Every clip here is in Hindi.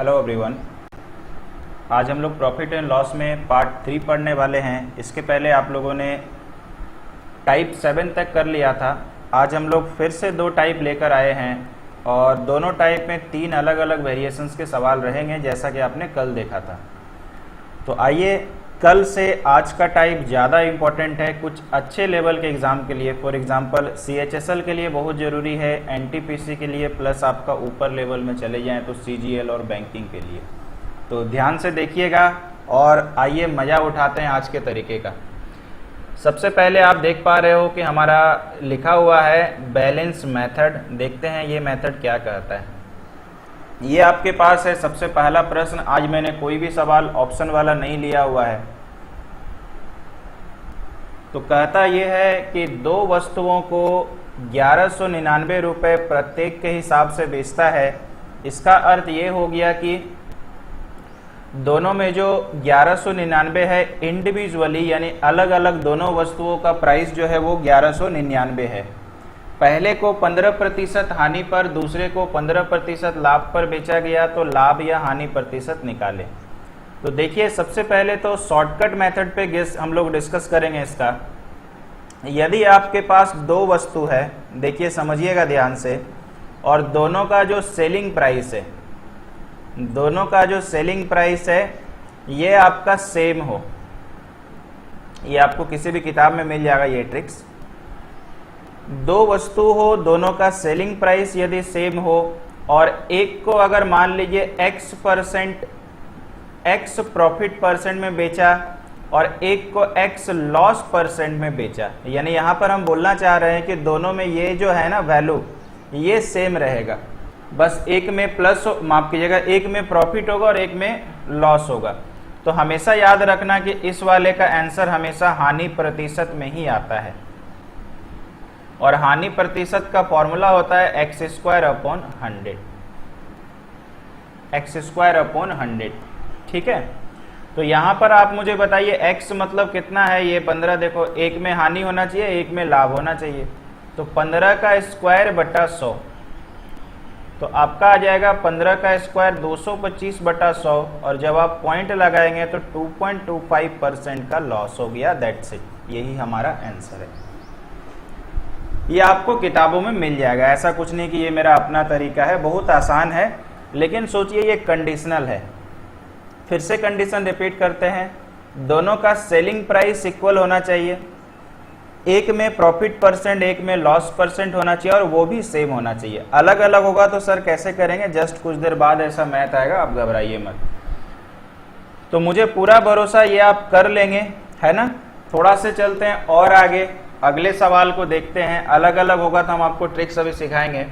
Hello everyone. आज हम लोग प्रॉफिट एंड लॉस में पार्ट 3 पढ़ने वाले हैं। इसके पहले आप लोगों ने टाइप 7 तक कर लिया था। आज हम लोग फिर से 2 टाइप लेकर आए हैं और दोनों टाइप में 3 अलग अलग वेरिएशंस के सवाल रहेंगे, जैसा कि आपने कल देखा था। तो आइए, कल से आज का टाइप ज़्यादा इम्पोर्टेंट है कुछ अच्छे लेवल के एग्ज़ाम के लिए। फॉर एग्जांपल CHSL के लिए बहुत ज़रूरी है, NTPC के लिए, प्लस आपका ऊपर लेवल में चले जाएं तो CGL और बैंकिंग के लिए। तो ध्यान से देखिएगा और आइए मज़ा उठाते हैं आज के तरीके का। सबसे पहले आप देख पा रहे हो कि हमारा लिखा हुआ है बैलेंस मेथड। देखते हैं ये मेथड क्या कहता है। ये आपके पास है सबसे पहला प्रश्न। आज मैंने कोई भी सवाल ऑप्शन वाला नहीं लिया हुआ है। तो कहता ये है कि 2 वस्तुओं को 1199 रुपये प्रत्येक के हिसाब से बेचता है। इसका अर्थ ये हो गया कि दोनों में जो 1199 है इंडिविजुअली यानी अलग अलग दोनों वस्तुओं का प्राइस जो है वो 1199 है। पहले को 15% हानि पर, दूसरे को 15% लाभ पर बेचा गया, तो लाभ या हानि प्रतिशत निकालें। तो देखिए, सबसे पहले तो शॉर्टकट मेथड पे हम लोग डिस्कस करेंगे इसका। यदि आपके पास 2 वस्तु है, देखिए समझिएगा ध्यान से, और दोनों का जो सेलिंग प्राइस है, दोनों का जो सेलिंग प्राइस है ये आपका सेम हो, ये आपको किसी भी किताब में मिल जाएगा ये ट्रिक्स। 2 वस्तु हो, दोनों का सेलिंग प्राइस यदि सेम हो और एक को अगर मान लीजिए X प्रॉफिट परसेंट में बेचा और एक को X लॉस परसेंट में बेचा, यानी यहां पर हम बोलना चाह रहे हैं कि दोनों में ये जो है ना वैल्यू ये सेम रहेगा, बस एक में प्लस, माफ कीजिएगा, एक में प्रॉफिट होगा और एक में लॉस होगा। तो हमेशा याद रखना कि इस वाले का आंसर हमेशा हानि प्रतिशत में ही आता है और हानि प्रतिशत का फॉर्मूला होता है x² अपॉन 100। ठीक है, तो यहां पर आप मुझे बताइए x मतलब कितना है। ये 15, देखो एक में हानि होना चाहिए, एक में लाभ होना चाहिए, तो 15 का स्क्वायर बटा 100, तो आपका आ जाएगा 15 का स्क्वायर 225 बटा 100, और जब आप पॉइंट लगाएंगे तो 2.25% का लॉस हो गया। दैट्स इट, यही हमारा आंसर है। ये आपको किताबों में मिल जाएगा, ऐसा कुछ नहीं कि ये मेरा अपना तरीका है, बहुत आसान है। लेकिन सोचिए ये कंडीशनल है। फिर से कंडीशन रिपीट करते हैं, दोनों का सेलिंग प्राइस इक्वल होना चाहिए, एक में प्रॉफिट परसेंट एक में लॉस परसेंट होना चाहिए, और वो भी सेम होना चाहिए। अलग अलग होगा तो सर कैसे करेंगे, जस्ट कुछ देर बाद ऐसा मैथ आएगा, आप घबराइए मत। तो मुझे पूरा भरोसा ये आप कर लेंगे, है ना। थोड़ा से चलते हैं और आगे, अगले सवाल को देखते हैं। अलग अलग होगा तो हम आपको ट्रिक्स अभी सिखाएंगे।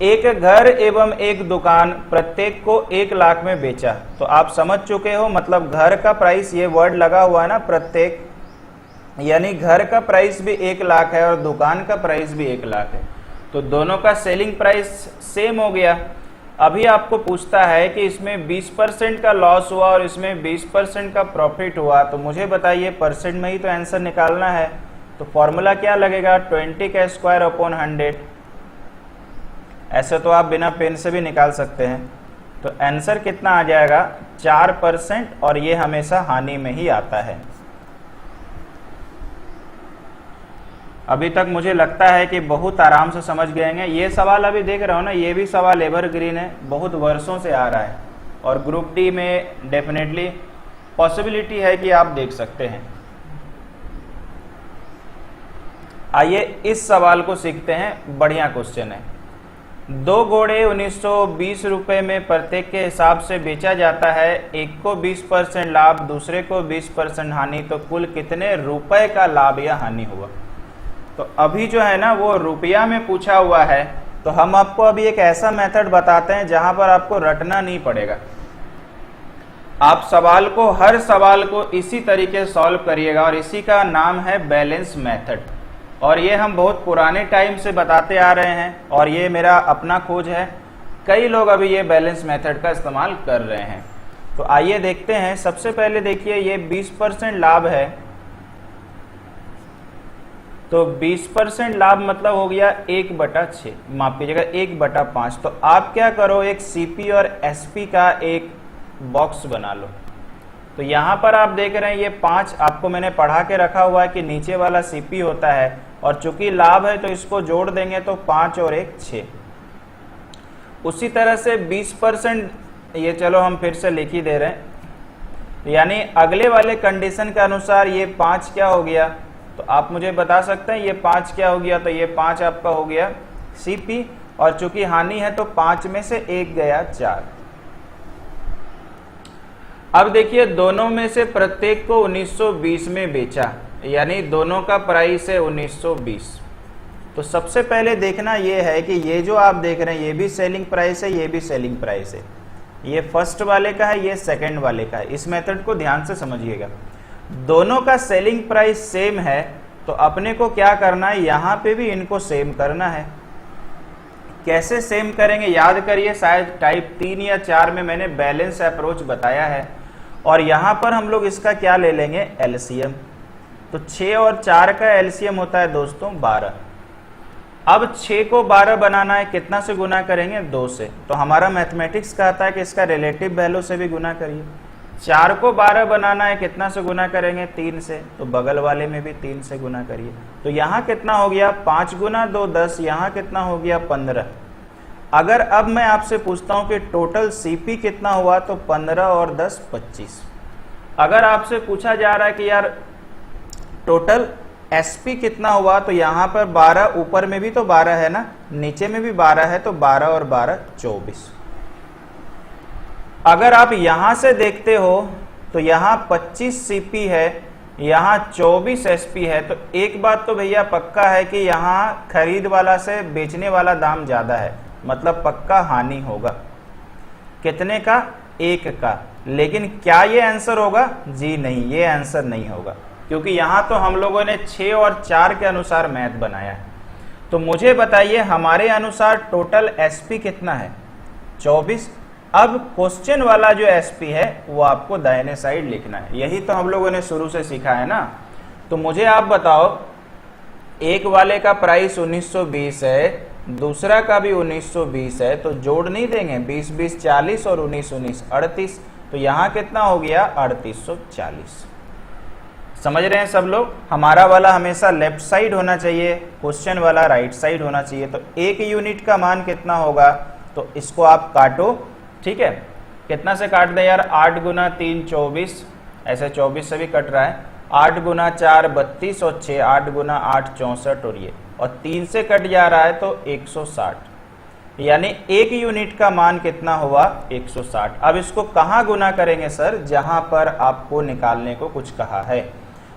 एक घर एवं एक दुकान प्रत्येक को 1 लाख में बेचा। तो आप समझ चुके हो, मतलब घर का प्राइस, ये वर्ड लगा हुआ है ना प्रत्येक, यानी घर का प्राइस भी 1 लाख है और दुकान का प्राइस भी 1 लाख है। तो दोनों का सेलिंग प्राइस सेम हो गया। अभी आपको पूछता है कि इसमें 20% का लॉस हुआ और इसमें 20% का प्रॉफिट हुआ, तो मुझे बताइए परसेंट में ही तो आंसर निकालना है। तो फॉर्मूला क्या लगेगा, 20 का स्क्वायर अपॉन 100। ऐसे तो आप बिना पेन से भी निकाल सकते हैं। तो आंसर कितना आ जाएगा, 4%, और ये हमेशा हानि में ही आता है। अभी तक मुझे लगता है कि बहुत आराम से समझ गए हैं। ये सवाल अभी देख रहे हो ना, ये भी सवाल एवरग्रीन है, बहुत वर्षों से आ रहा है, और ग्रुप डी में डेफिनेटली पॉसिबिलिटी है कि आप देख सकते हैं। आइए इस सवाल को सीखते हैं, बढ़िया क्वेश्चन है। 2 घोड़े 1920 रुपये में प्रत्येक के हिसाब से बेचा जाता है, एक को 20% लाभ, दूसरे को 20% हानि, तो कुल कितने रुपए का लाभ या हानि हुआ। तो अभी जो है ना वो रुपया में पूछा हुआ है, तो हम आपको अभी एक ऐसा मेथड बताते हैं जहां पर आपको रटना नहीं पड़ेगा। आप सवाल को, हर सवाल को इसी तरीके से सॉल्व करिएगा, और इसी का नाम है बैलेंस मेथड। और ये हम बहुत पुराने टाइम से बताते आ रहे हैं, और ये मेरा अपना खोज है। कई लोग अभी ये बैलेंस मेथड का इस्तेमाल कर रहे हैं। तो आइए देखते हैं। सबसे पहले देखिए, ये 20% लाभ है, तो 20% लाभ मतलब हो गया 1/6, माफ कीजिएगा 1/5। तो आप क्या करो, एक सीपी और एसपी का एक बॉक्स बना लो। तो यहां पर आप देख रहे हैं ये 5 आपको मैंने पढ़ा के रखा हुआ है कि नीचे वाला सीपी होता है, और चूंकि लाभ है तो इसको जोड़ देंगे तो 5 और 1 6। उसी तरह से 20%, ये चलो हम फिर से लिख ही दे रहे हैं, यानी अगले वाले कंडीशन के अनुसार ये 5 क्या हो गया, तो आप मुझे बता सकते हैं ये 5 क्या हो गया। तो ये 5 आपका हो गया सीपी, और चूंकि हानि है तो 5 में से 1 गया 4। अब देखिए दोनों में से प्रत्येक को 1920 में बेचा, यानी दोनों का प्राइस है 1920। तो सबसे पहले देखना ये है कि ये जो आप देख रहे हैं ये भी सेलिंग प्राइस है, ये भी सेलिंग प्राइस है। ये फर्स्ट वाले का है, ये सेकंड वाले का है। इस मेथड को ध्यान से समझिएगा। दोनों का सेलिंग प्राइस सेम है, तो अपने को क्या करना है, यहां पे भी इनको सेम करना है। कैसे सेम करेंगे याद करिए, शायद टाइप 3 या 4 में मैंने बैलेंस अप्रोच बताया है। और यहां पर हम लोग इसका क्या ले लेंगे, एलसीएम। तो 6 और 4 का एलसीएम होता है दोस्तों 12। अब 6 को 12 बनाना है, कितना से गुना करेंगे, 2 से। तो हमारा मैथमेटिक्स कहता है कि इसका रिलेटिव वैल्यू से भी गुना करिए। 4 को 12 बनाना है, कितना से गुना करेंगे, 3 से। तो बगल वाले में भी 3 से गुना करिए। तो यहाँ कितना हो गया, 5 गुना 2 10, यहाँ कितना हो गया 15। अगर अब मैं आपसे पूछता हूं कि टोटल सीपी कितना हुआ, तो 15 और 10 25। अगर आपसे पूछा जा रहा है कि यार टोटल एसपी कितना हुआ, तो यहां पर 12, ऊपर में भी तो 12 है ना, नीचे में भी 12 है, तो 12 और 12 24। अगर आप यहां से देखते हो तो यहां 25 सीपी है, यहां 24 एसपी है। तो एक बात तो भैया पक्का है कि यहां खरीद वाला से बेचने वाला दाम ज्यादा है, मतलब पक्का हानि होगा। कितने का, 1 का। लेकिन क्या ये आंसर होगा, जी नहीं, ये आंसर नहीं होगा, क्योंकि यहां तो हम लोगों ने 6 और 4 के अनुसार मैथ बनाया है। तो मुझे बताइए हमारे अनुसार टोटल एसपी कितना है, 24। अब क्वेश्चन वाला जो एसपी है वो आपको दाहिने साइड लिखना है। यही तो हम लोगों ने शुरू से सीखा है ना। तो मुझे आप बताओ, एक वाले का प्राइस 1920 है, दूसरा का भी 1920 है, तो जोड़ नहीं देंगे, 20 20 40 और 19 19 38। तो यहां कितना हो गया, 3840। समझ रहे हैं सब लोग। हमारा वाला हमेशा लेफ्ट साइड होना चाहिए, क्वेश्चन वाला राइट साइड होना चाहिए। तो 1 यूनिट का मान कितना होगा, तो इसको आप काटो, ठीक है। कितना से काट दें यार, 8 गुना 3 24, ऐसे 24 से भी कट रहा है। 8 गुना 4 32 और 6, 8 गुना 8 64, और ये और 3 से कट जा रहा है तो 160, यानी 1 यूनिट का मान कितना हुआ, 160। अब इसको कहाँ गुना करेंगे सर, जहां पर आपको निकालने को कुछ कहा है।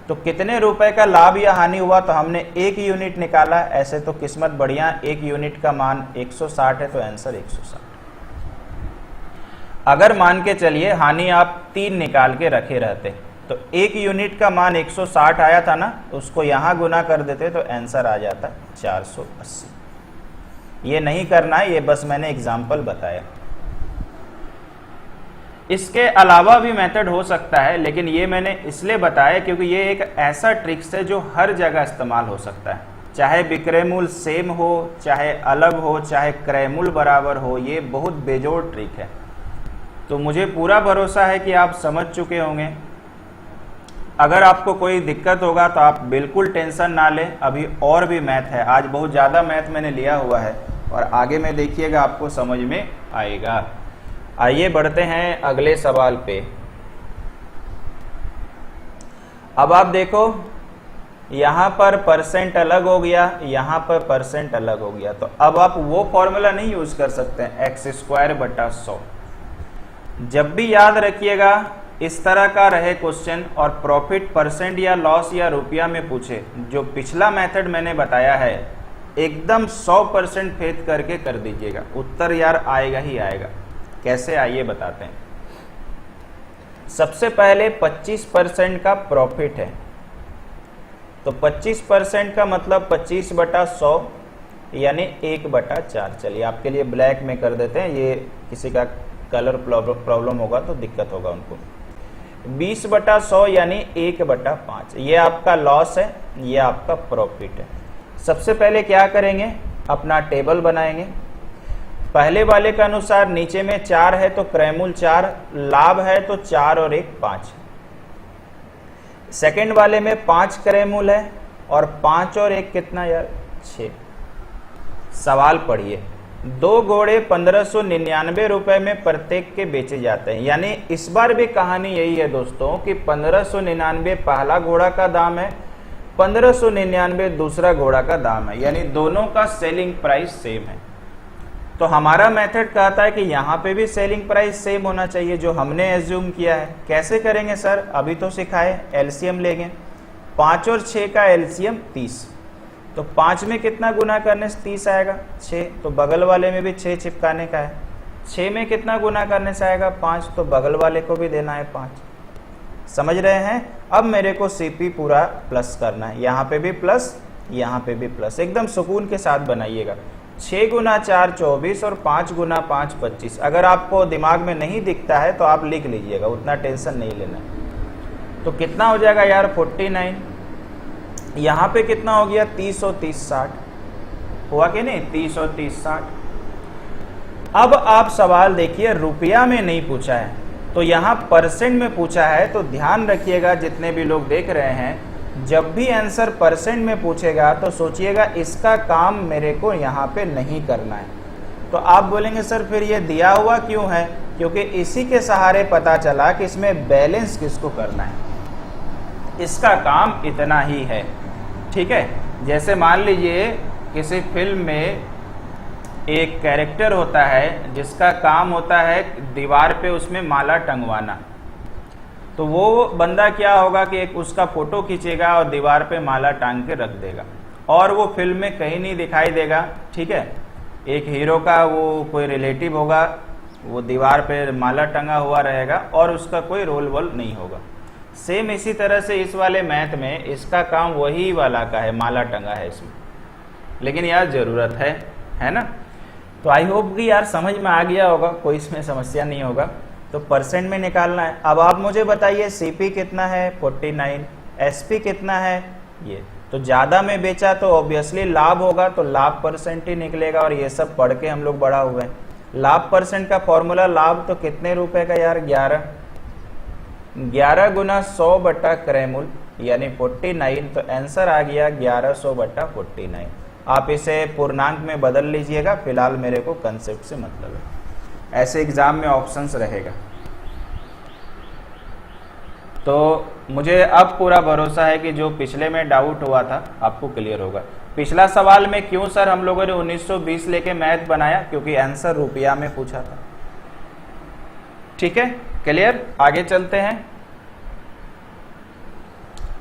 तो कितने रुपए का लाभ या हानि हुआ, तो हमने 1 यूनिट निकाला। ऐसे तो किस्मत बढ़िया, 1 यूनिट का मान 160 है, तो आंसर 160। अगर मान के चलिए हानि आप 3 निकाल के रखे रहते, तो 1 यूनिट का मान 160 आया था ना, तो उसको यहां गुना कर देते तो आंसर आ जाता 480। ये नहीं करना है, ये बस मैंने एग्जाम्पल बताया। इसके अलावा भी मेथड हो सकता है, लेकिन ये मैंने इसलिए बताया क्योंकि ये एक ऐसा ट्रिक्स है जो हर जगह इस्तेमाल हो सकता है। चाहे विक्रय मूल्य सेम हो, चाहे अलग हो, चाहे क्रय मूल्य बराबर हो, ये बहुत बेजोड़ ट्रिक है। तो मुझे पूरा भरोसा है कि आप समझ चुके होंगे। अगर आपको कोई दिक्कत होगा तो आप बिल्कुल टेंशन ना लें, अभी और भी मैथ है। आज बहुत ज़्यादा मैथ मैंने लिया हुआ है और आगे में देखिएगा आपको समझ में आएगा। आइए बढ़ते हैं अगले सवाल पे। अब आप देखो, यहाँ पर परसेंट अलग हो गया, यहाँ पर परसेंट अलग हो गया। तो अब आप वो फॉर्मूला नहीं यूज कर सकते x²/100। जब भी याद रखिएगा इस तरह का रहे क्वेश्चन और प्रॉफिट परसेंट या लॉस या रुपया में पूछे, जो पिछला मेथड मैंने बताया है, एकदम 100% फेथ करके कर दीजिएगा, उत्तर यार आएगा ही आएगा। कैसे, आइए बताते हैं। सबसे पहले 25% का प्रॉफिट है, तो 25% का मतलब 25/100 यानी 1/4। चलिए आपके लिए ब्लैक में कर देते हैं, ये किसी का कलर प्रॉब्लम होगा तो दिक्कत होगा उनको। 20/100 यानी 1/5। ये आपका लॉस है, ये आपका प्रॉफिट है। सबसे पहले क्या करेंगे, अपना टेबल बनाएंगे। पहले वाले के अनुसार नीचे में 4 है तो क्रयमूल 4, लाभ है तो 4 और 1 5। सेकंड वाले में 5 क्रयमूल है और 5 और 1 कितना यार 6। सवाल पढ़िए, 2 घोड़े 1599 रुपए में प्रत्येक के बेचे जाते हैं। यानी इस बार भी कहानी यही है दोस्तों कि 1599 पहला घोड़ा का दाम है, 1599 दूसरा घोड़ा का दाम है, यानी दोनों का सेलिंग प्राइस सेम है। तो हमारा मेथड कहता है कि यहाँ पे भी सेलिंग प्राइस सेम होना चाहिए, जो हमने एज्यूम किया है। कैसे करेंगे सर, अभी तो सिखाए। एलसीएम लेंगे, 5 और 6 का एलसीएम 30, तो 5 में कितना गुना करने से 30 आएगा 6, तो बगल वाले में भी 6 चिपकाने का है। 6 में कितना गुना करने से आएगा 5, तो बगल वाले को भी देना है 5। समझ रहे हैं। अब मेरे को सीपी पूरा प्लस करना है, यहाँ पे भी प्लस, यहाँ पे भी प्लस, एकदम सुकून के साथ बनाइएगा। 6 गुना 4 24 और 5 गुना 5 25। अगर आपको दिमाग में नहीं दिखता है तो आप लिख लीजिएगा, उतना टेंशन नहीं लेना है। तो कितना हो जाएगा यार 49। यहाँ पे कितना हो गया 30 और 30 60 हुआ कि नहीं, 30 और 30 60। अब आप सवाल देखिए, रुपया में नहीं पूछा है तो यहाँ परसेंट में पूछा है। तो ध्यान रखिएगा जितने भी लोग देख रहे हैं, जब भी आंसर परसेंट में पूछेगा तो सोचिएगा इसका काम मेरे को यहाँ पे नहीं करना है। तो आप बोलेंगे सर फिर ये दिया हुआ क्यों है, क्योंकि इसी के सहारे पता चला कि इसमें बैलेंस किसको करना है, इसका काम इतना ही है। ठीक है, जैसे मान लीजिए किसी फिल्म में एक कैरेक्टर होता है जिसका काम होता है दीवार पे उसमें माला टंगवाना, तो वो बंदा क्या होगा कि एक उसका फोटो खींचेगा और दीवार पे माला टांग के रख देगा, और वो फिल्म में कहीं नहीं दिखाई देगा। ठीक है, एक हीरो का वो कोई रिलेटिव होगा, वो दीवार पे माला टंगा हुआ रहेगा और उसका कोई रोल वोल नहीं होगा। सेम इसी तरह से इस वाले मैथ में इसका काम वही वाला का है, माला टंगा है इसमें, लेकिन यार जरूरत है ना। तो आई होप कि यार समझ में आ गया होगा, कोई इसमें समस्या नहीं होगा। तो परसेंट में निकालना है। अब आप मुझे बताइए सीपी कितना है 49, एसपी कितना है ये। तो ज़्यादा में बेचा तो ऑब्वियसली लाभ होगा, तो लाभ परसेंट ही निकलेगा, और ये सब पढ़ के हम लोग बड़ा हुए हैं। लाभ परसेंट का फॉर्मूला, लाभ तो कितने रुपए का यार 11 गुना 100 बटा क्रयमूल यानी 49। तो आंसर आ गया 1100 बटा 49। आप इसे पूर्णांक में बदल लीजिएगा, फिलहाल मेरे को कंसेप्ट से मतलब है। ऐसे एग्जाम में ऑप्शंस रहेगा। तो मुझे अब पूरा भरोसा है कि जो पिछले में डाउट हुआ था आपको क्लियर होगा। पिछला सवाल में क्यों सर हम लोगों ने 1920 लेके मैथ बनाया, क्योंकि आंसर रुपया में पूछा था। ठीक है, क्लियर। आगे चलते हैं।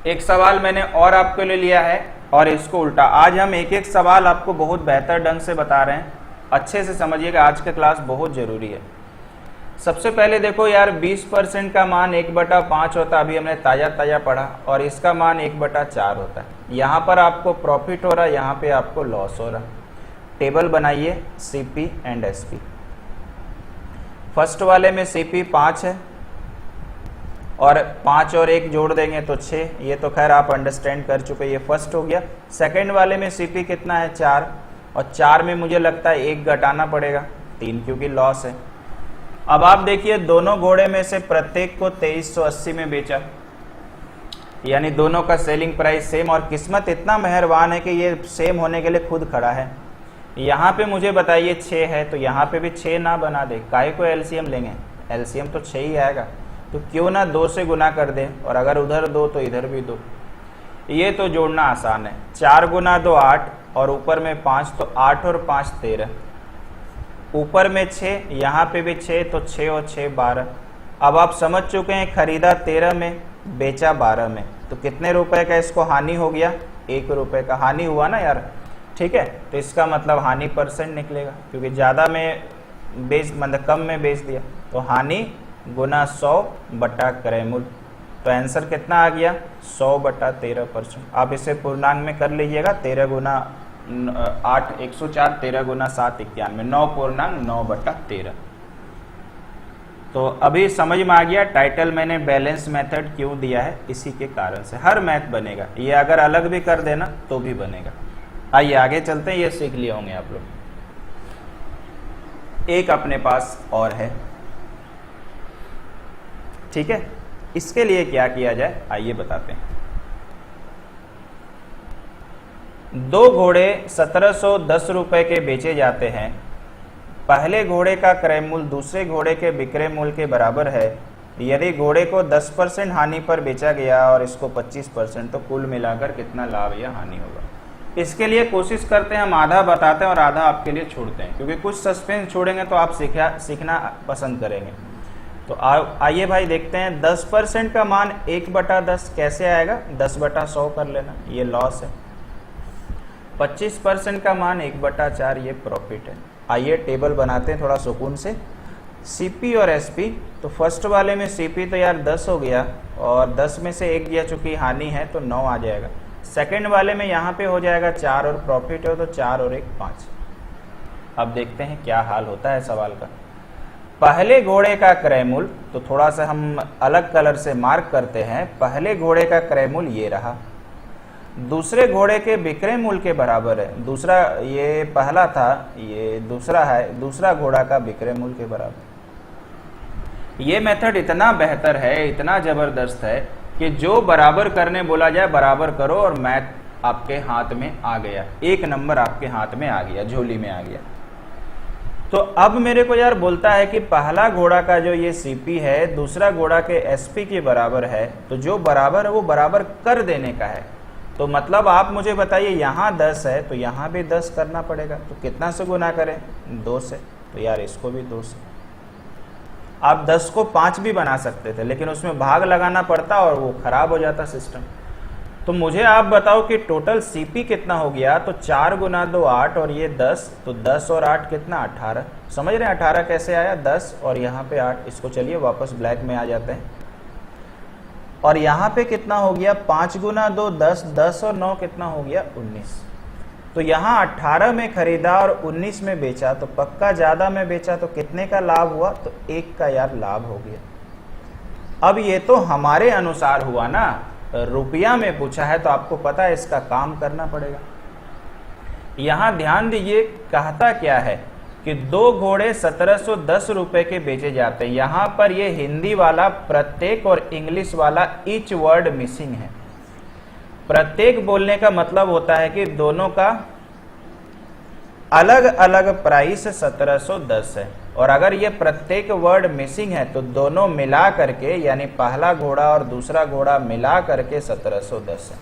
एक सवाल मैंने और आपके लिए लिया है और इसको उल्टा। आज हम एक एक सवाल आपको बहुत बेहतर ढंग से बता रहे हैं, अच्छे से समझिएगा, आज का क्लास बहुत जरूरी है। सबसे पहले देखो यार 20% का मान 1/5 होता है, अभी हमने ताजा पढ़ा, और इसका मान 1/4 होता है। यहाँ पर आपको प्रॉफिट हो रहा है, यहाँ पे आपको लॉस हो रहा है। टेबल बनाइए सीपी एंड एसपी। फर्स्ट वाले में सीपी 5 है और 5 और 1 जोड़ देंगे तो 6, ये तो खैर आप अंडरस्टैंड कर चुके, ये फर्स्ट हो गया। सेकंड वाले में सीपी कितना है 4, और 4 में मुझे लगता है 1 घटाना पड़ेगा 3, क्योंकि लॉस है। अब आप देखिए दोनों घोड़े में से प्रत्येक को 2380 में बेचा, यानी दोनों का सेलिंग प्राइस सेम, और किस्मत इतना मेहरबान है कि ये सेम होने के लिए खुद खड़ा है। यहाँ पे मुझे बताइए 6 है, तो यहाँ पे भी 6 ना बना दे, काहे को एलसीएम लेंगे, एलसीएम तो 6 ही आएगा, तो क्यों ना 2 से गुना कर दें, और अगर उधर 2 तो इधर भी 2। ये तो जोड़ना आसान है, 4 गुना 2 8, और ऊपर में 5, तो 8 और 5 13, ऊपर में 6, यहाँ पे भी 6, तो 6 और 6 12। अब आप समझ चुके हैं, खरीदा 13 में, बेचा 12 में, तो कितने रुपए का इसको हानि हो गया, 1 रुपए का हानि हुआ ना यार। ठीक है, तो इसका मतलब हानि परसेंट निकलेगा, क्योंकि ज़्यादा में बेच मतलब कम में बेच दिया, तो हानि गुना 100 बटा क्रयमूल। तो आंसर कितना आ गया 100 बटा 13%। आप इसे पूर्णांक में कर लीजिएगा, 13 गुना 8 104, 13 गुना 7 91, 9 पूर्णांक 9 बटा 13। तो अभी समझ में आ गया टाइटल मैंने बैलेंस मेथड क्यों दिया है, इसी के कारण से हर मैथ बनेगा। ये अगर अलग भी कर देना तो भी बनेगा। आइए आगे चलते हैं, ये सीख लिए होंगे आप लोग। एक अपने पास और है, ठीक है। इसके लिए क्या किया जाए आइए बताते हैं। दो घोड़े 1710 रुपए के बेचे जाते हैं। पहले घोड़े का क्रय मूल्य दूसरे घोड़े के विक्रय मूल्य के बराबर है। यदि घोड़े को 10% हानि पर बेचा गया और इसको 25%, तो कुल मिलाकर कितना लाभ या हानि होगा। इसके लिए कोशिश करते हैं हम आधा बताते हैं और आधा आपके लिए छोड़ते हैं, क्योंकि कुछ सस्पेंस छोड़ेंगे तो आप सीखना पसंद करेंगे। तो आइए भाई देखते हैं। 10% का मान 1/10 कैसे आएगा, 10/100 कर लेना, ये लॉस है। 25% का मान 1/4, ये प्रॉफिट है। आइए टेबल बनाते हैं थोड़ा सुकून से। सीपी और एसपी, तो फर्स्ट वाले में सीपी तो यार 10 हो गया और 10 में से 1 गया, चूंकि हानि है तो 9 आ जाएगा। सेकंड वाले में यहाँ पे हो जाएगा 4 और प्रॉफिट है तो 4 और 1 5। अब देखते हैं क्या हाल होता है सवाल का। पहले घोड़े का क्रय मूल्य, तो थोड़ा सा हम अलग कलर से मार्क करते हैं। पहले घोड़े का क्रय मूल्य ये रहा, दूसरे घोड़े के विक्रय मूल्य के बराबर है। दूसरा, ये पहला था, ये दूसरा है, दूसरा घोड़ा का विक्रय मूल्य के बराबर। ये मेथड इतना बेहतर है, इतना जबरदस्त है कि जो बराबर करने बोला जाए बराबर करो और मैथ आपके हाथ में आ गया, 1 नंबर आपके हाथ में आ गया, झोली में आ गया। तो अब मेरे को यार बोलता है कि पहला घोड़ा का जो ये सीपी है दूसरा घोड़ा के एसपी के बराबर है, तो जो बराबर है वो बराबर कर देने का है। तो मतलब आप मुझे बताइए, यहाँ 10 है तो यहाँ भी 10 करना पड़ेगा। तो कितना से गुना करें, 2 से, तो यार इसको भी 2 से। आप 10 को 5 भी बना सकते थे, लेकिन उसमें भाग लगाना पड़ता और वो खराब हो जाता सिस्टम। तो मुझे आप बताओ कि टोटल सीपी कितना हो गया। तो 4 गुना 2 8 और ये 10, तो 10 और 8 कितना, 18। समझ रहे हैं 18 कैसे आया, 10 और यहाँ पे 8। इसको चलिए वापस ब्लैक में आ जाते हैं। और यहाँ पे कितना हो गया, 5 गुना 2 10, 10 और 9 कितना हो गया, 19। तो यहाँ 18 में खरीदा और 19 में बेचा, तो पक्का ज्यादा में बेचा, तो कितने का लाभ हुआ, तो 1 का यार लाभ हो गया। अब ये तो हमारे अनुसार हुआ ना, रुपया में पूछा है तो आपको पता है इसका काम करना पड़ेगा। यहां ध्यान दीजिए, कहता क्या है कि 2 घोड़े 1710 रुपए के बेचे जाते हैं। यहां पर ये हिंदी वाला प्रत्येक और इंग्लिश वाला ईच वर्ड मिसिंग है। प्रत्येक बोलने का मतलब होता है कि दोनों का अलग अलग प्राइस 1710 है, और अगर ये प्रत्येक वर्ड मिसिंग है तो दोनों मिला करके, यानी पहला घोड़ा और दूसरा घोड़ा मिला करके 1710 है,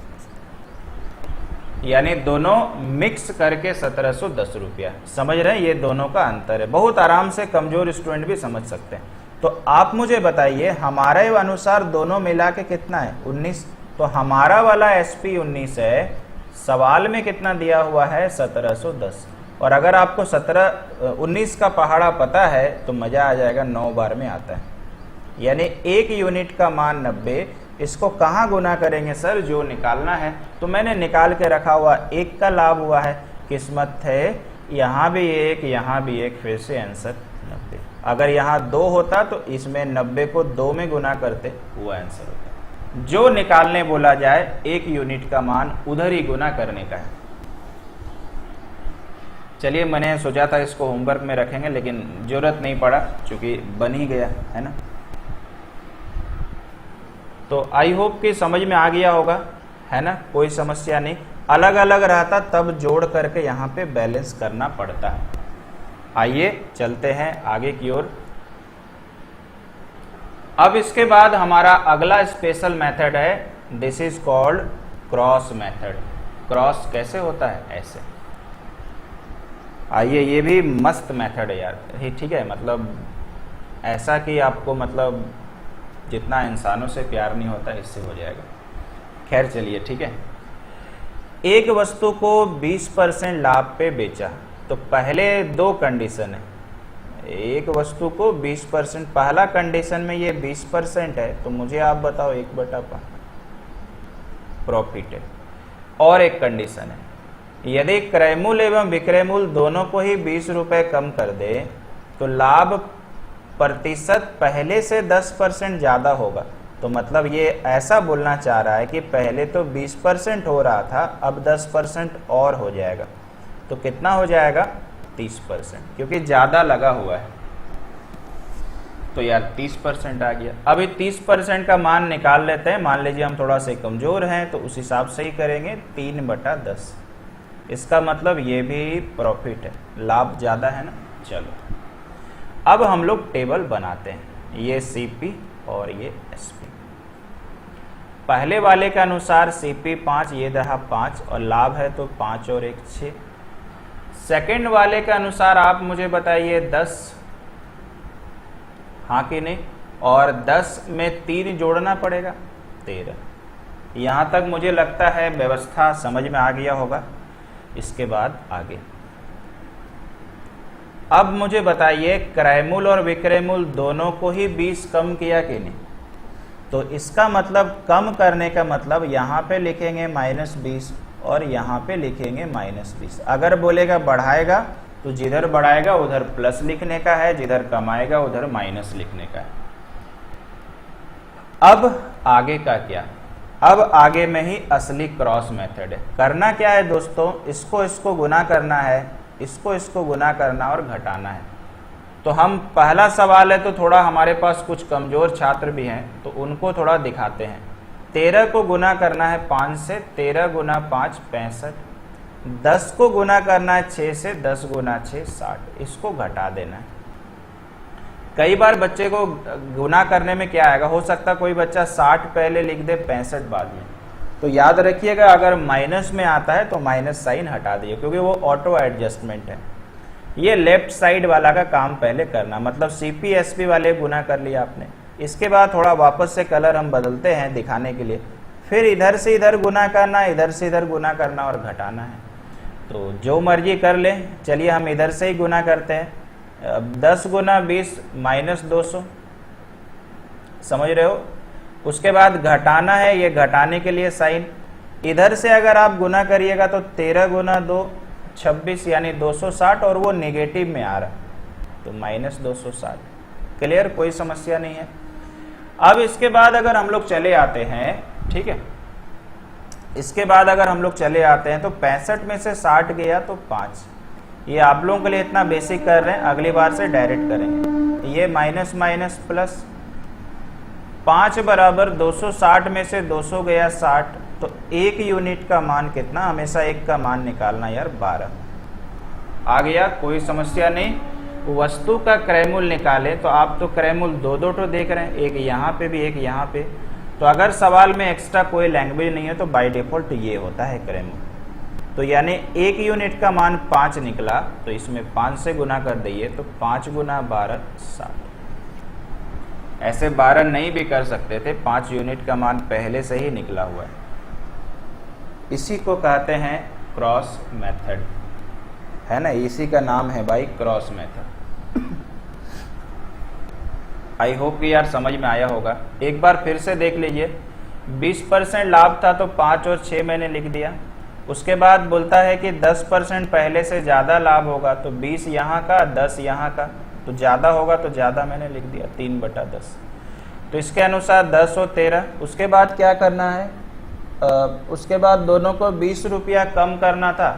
यानी दोनों मिक्स करके 1710 रुपया। समझ रहे हैं, ये दोनों का अंतर है। बहुत आराम से कमजोर स्टूडेंट भी समझ सकते हैं। तो आप मुझे बताइए, हमारे अनुसार दोनों मिला के कितना है, 19। तो हमारा वाला एसपी 19 है, सवाल में कितना दिया हुआ है, 1710। और अगर आपको 19 का पहाड़ा पता है तो मजा आ जाएगा, 9 बार में आता है, यानी 1 यूनिट का मान 90। इसको कहाँ गुना करेंगे सर, जो निकालना है। तो मैंने निकाल के रखा हुआ, 1 का लाभ हुआ है, किस्मत है, यहाँ भी 1 यहाँ भी 1, फिर से आंसर 90। अगर यहाँ 2 होता तो इसमें 90 को 2 में गुना करते, वो आंसर होता। जो निकालने बोला जाए 1 यूनिट का मान उधर ही गुना करने का है। चलिए, मैंने सोचा था इसको होमवर्क में रखेंगे, लेकिन जरूरत नहीं पड़ा क्योंकि बन ही गया है ना। तो आई होप कि समझ में आ गया होगा, है ना, कोई समस्या नहीं। अलग अलग रहता तब जोड़ करके यहाँ पे बैलेंस करना पड़ता है। आइए चलते हैं आगे की ओर। अब इसके बाद हमारा अगला स्पेशल मेथड है, this is called cross method. Cross कैसे होता है, ऐसे। आइए, ये भी मस्त मेथड है यार, ठीक है। मतलब ऐसा कि आपको मतलब जितना इंसानों से प्यार नहीं होता इससे हो जाएगा। खैर चलिए, ठीक है। एक वस्तु को 20% लाभ पे बेचा, तो पहले 2 कंडीशन है। एक वस्तु को 20%, पहला कंडीशन में ये 20% है, तो मुझे आप बताओ 1/5 प्रॉफिट है। और एक कंडीशन है, यदि क्रय मूल्य एवं विक्रय मूल्य दोनों को ही 20 रुपए कम कर दे तो लाभ प्रतिशत पहले से 10% ज़्यादा होगा। तो मतलब ये ऐसा बोलना चाह रहा है कि पहले तो 20% हो रहा था, अब 10% और हो जाएगा। तो कितना हो जाएगा? 30%, क्योंकि ज़्यादा लगा हुआ है। तो यार 30% आ गया। अभी 30% का मान निकाल लेते हैं। मान लीजिए हम थोड़ा से कमज़ोर हैं तो उस हिसाब से ही करेंगे, 3/10। इसका मतलब ये भी प्रॉफिट है, लाभ ज़्यादा है ना। चलो अब हम लोग टेबल बनाते हैं, ये CP और ये SP। पहले वाले के अनुसार CP 5, ये रहा 5 और लाभ है तो 5 और 1 6। सेकंड वाले के अनुसार आप मुझे बताइए 10, हाँ कि नहीं, और 10 में 3 जोड़ना पड़ेगा, 13। यहाँ तक मुझे लगता है व्यवस्था समझ में आ गया होगा। इसके बाद आगे अब मुझे बताइए क्रय मूल्य और विक्रय मूल्य दोनों को ही 20 कम किया कि नहीं। तो इसका मतलब कम करने का मतलब यहाँ पे लिखेंगे -20 और यहाँ पे लिखेंगे -20। अगर बोलेगा बढ़ाएगा तो जिधर बढ़ाएगा उधर प्लस लिखने का है, जिधर कमाएगा उधर माइनस लिखने का है। अब आगे का क्या? अब आगे में ही असली क्रॉस मेथड है। करना क्या है दोस्तों, इसको गुना करना है, इसको गुना करना और घटाना है। तो हम पहला सवाल है तो थोड़ा हमारे पास कुछ कमज़ोर छात्र भी हैं तो उनको थोड़ा दिखाते हैं। 13 को गुना करना है 5 से, 13 गुना 5 65। 10 को गुना करना है 6 से, 10 गुना 6 60। इसको घटा देना है। कई बार बच्चे को गुना करने में क्या आएगा, हो सकता है कोई बच्चा 60 पहले लिख दे 65 बाद में। तो याद रखिएगा अगर माइनस में आता है तो माइनस साइन हटा दिए, क्योंकि वो ऑटो एडजस्टमेंट है। ये लेफ्ट साइड वाला का काम पहले करना, मतलब CP SP वाले गुना कर लिया आपने। इसके बाद थोड़ा वापस से कलर हम बदलते हैं दिखाने के लिए, फिर इधर से इधर गुना करना, इधर से इधर गुना करना और घटाना है। तो जो मर्जी कर ले। चलिए हम इधर से ही गुना करते हैं। 10 गुना 20 -200, समझ रहे हो। उसके बाद घटाना है, ये घटाने के लिए साइन। इधर से अगर आप गुना करिएगा तो 13 गुना 2 26 यानी 260, और वो नेगेटिव में आ रहा तो -260। क्लियर, कोई समस्या नहीं है। अब इसके बाद अगर हम लोग चले आते हैं, ठीक है, इसके बाद अगर हम लोग चले आते हैं तो 65 में से 60 गया तो 5। ये आप लोगों के लिए इतना बेसिक कर रहे हैं, अगली बार से डायरेक्ट करेंगे। ये माइनस माइनस प्लस, 5 बराबर 260 में से 200 गया 60, तो 1 यूनिट का मान कितना, हमेशा 1 का मान निकालना यार 12। आ गया, कोई समस्या नहीं। वस्तु का क्रय मूल्य निकाले तो आप तो क्रय मूल्य दो तो देख रहे हैं, एक यहाँ पे भी एक यहाँ पे। तो अगर सवाल में एक्स्ट्रा कोई लैंग्वेज नहीं है तो बाय डिफॉल्ट ये होता है क्रय मूल्य। तो यानी 1 यूनिट का मान 5 निकला, तो इसमें 5 से गुना कर दीजिए तो 5 गुना 12 60। ऐसे 12 नहीं भी कर सकते थे, 5 यूनिट का मान पहले से ही निकला हुआ है। इसी को कहते हैं क्रॉस मेथड, है ना। इसी का नाम है भाई क्रॉस मेथड। आई होप कि यार समझ में आया होगा। एक बार फिर से देख लीजिए, 20% लाभ था तो 5 और 6 मैंने लिख दिया। उसके बाद बोलता है कि 10% पहले से ज़्यादा लाभ होगा, तो 20 यहाँ का 10 यहाँ का, तो ज़्यादा होगा तो ज़्यादा मैंने लिख दिया 3/10। तो इसके अनुसार 10 और 13। उसके बाद क्या करना है, उसके बाद दोनों को 20 रुपया कम करना था,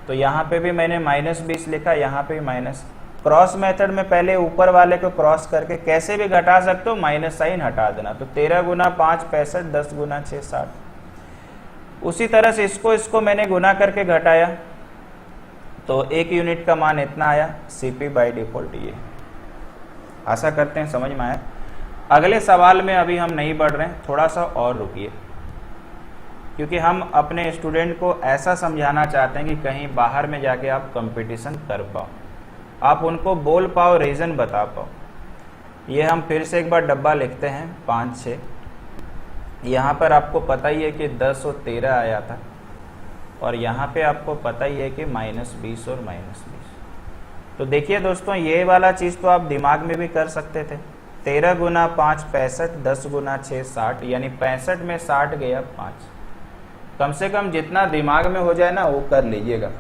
तो यहाँ पे भी मैंने -20 लिखा, यहाँ पे भी माइनस। क्रॉस मेथड में पहले ऊपर वाले को क्रॉस करके कैसे भी घटा सकते हो, माइनस साइन हटा देना। तो 13 गुना 5 65, 10 गुना 6 60। उसी तरह से इसको मैंने गुना करके घटाया तो 1 यूनिट का मान इतना आया। CP बाय डिफॉल्ट ये। आशा करते हैं समझ में आया। अगले सवाल में अभी हम नहीं बढ़ रहे हैं, थोड़ा सा और रुकिए, क्योंकि हम अपने स्टूडेंट को ऐसा समझाना चाहते हैं कि कहीं बाहर में जाके आप कंपटीशन कर पाओ, आप उनको बोल पाओ, रीज़न बता पाओ। ये हम फिर से एक बार डब्बा लिखते हैं 5 6। यहाँ पर आपको पता ही है कि 10 और 13 आया था, और यहाँ पे आपको पता ही है कि -20 और -20। तो देखिए दोस्तों, ये वाला चीज़ तो आप दिमाग में भी कर सकते थे। 13 गुना 5 65, 10 गुना 6 60, यानी 65 में 60 गया 5। कम से कम जितना दिमाग में हो जाए ना वो कर लीजिएगा।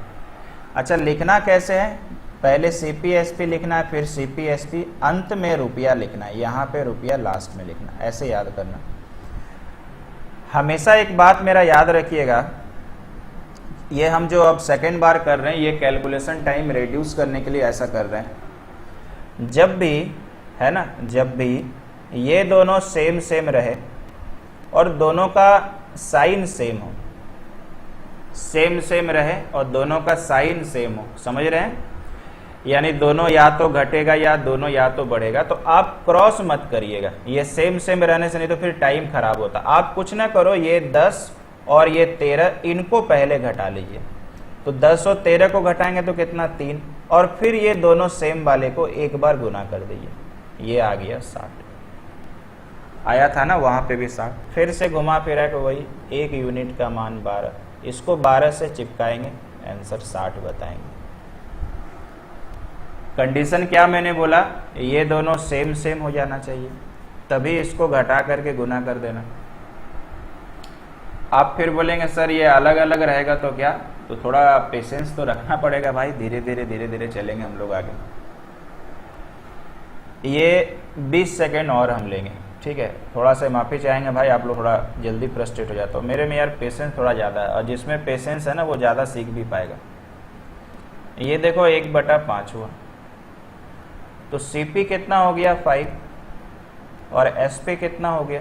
अच्छा, लिखना कैसे है, पहले CPSP लिखना है, फिर CPSP, अंत में रुपया लिखना है, यहाँ पे रुपया लास्ट में लिखना है, ऐसे याद करना। हमेशा एक बात मेरा याद रखिएगा, ये हम जो अब सेकेंड बार कर रहे हैं ये कैलकुलेशन टाइम रिड्यूस करने के लिए ऐसा कर रहे हैं। जब भी है ना, जब भी ये दोनों सेम सेम रहे और दोनों का साइन सेम हो, सेम सेम रहे और दोनों का साइन सेम हो, समझ रहे हैं, यानी दोनों या तो घटेगा या दोनों या तो बढ़ेगा, तो आप क्रॉस मत करिएगा। ये सेम सेम रहने से नहीं तो फिर टाइम खराब होता। आप कुछ ना करो, ये 10 और ये 13 इनको पहले घटा लीजिए, तो 10 और 13 को घटाएंगे तो कितना 3, और फिर ये दोनों सेम वाले को एक बार गुना कर दीजिए, ये आ गया 60। आया था ना वहाँ पे भी 60, फिर से घुमा फिरा के वही 1 यूनिट का मान 12, इसको 12 से चिपकाएंगे, आंसर 60 बताएंगे। कंडीशन क्या मैंने बोला, ये दोनों सेम सेम हो जाना चाहिए, तभी इसको घटा करके गुना कर देना। आप फिर बोलेंगे सर ये अलग अलग रहेगा तो क्या, तो थोड़ा पेशेंस तो रखना पड़ेगा भाई, धीरे धीरे चलेंगे हम लोग आगे। ये 20 सेकेंड और हम लेंगे, ठीक है। थोड़ा सा माफ़ी चाहेंगे भाई, आप लोग थोड़ा जल्दी फ्रस्ट्रेट हो जाते हो, मेरे में यार पेशेंस थोड़ा ज़्यादा है, और जिसमें पेशेंस है ना वो ज़्यादा सीख भी पाएगा। ये देखो 1/5 हुआ, तो CP कितना हो गया 5 और SP कितना हो गया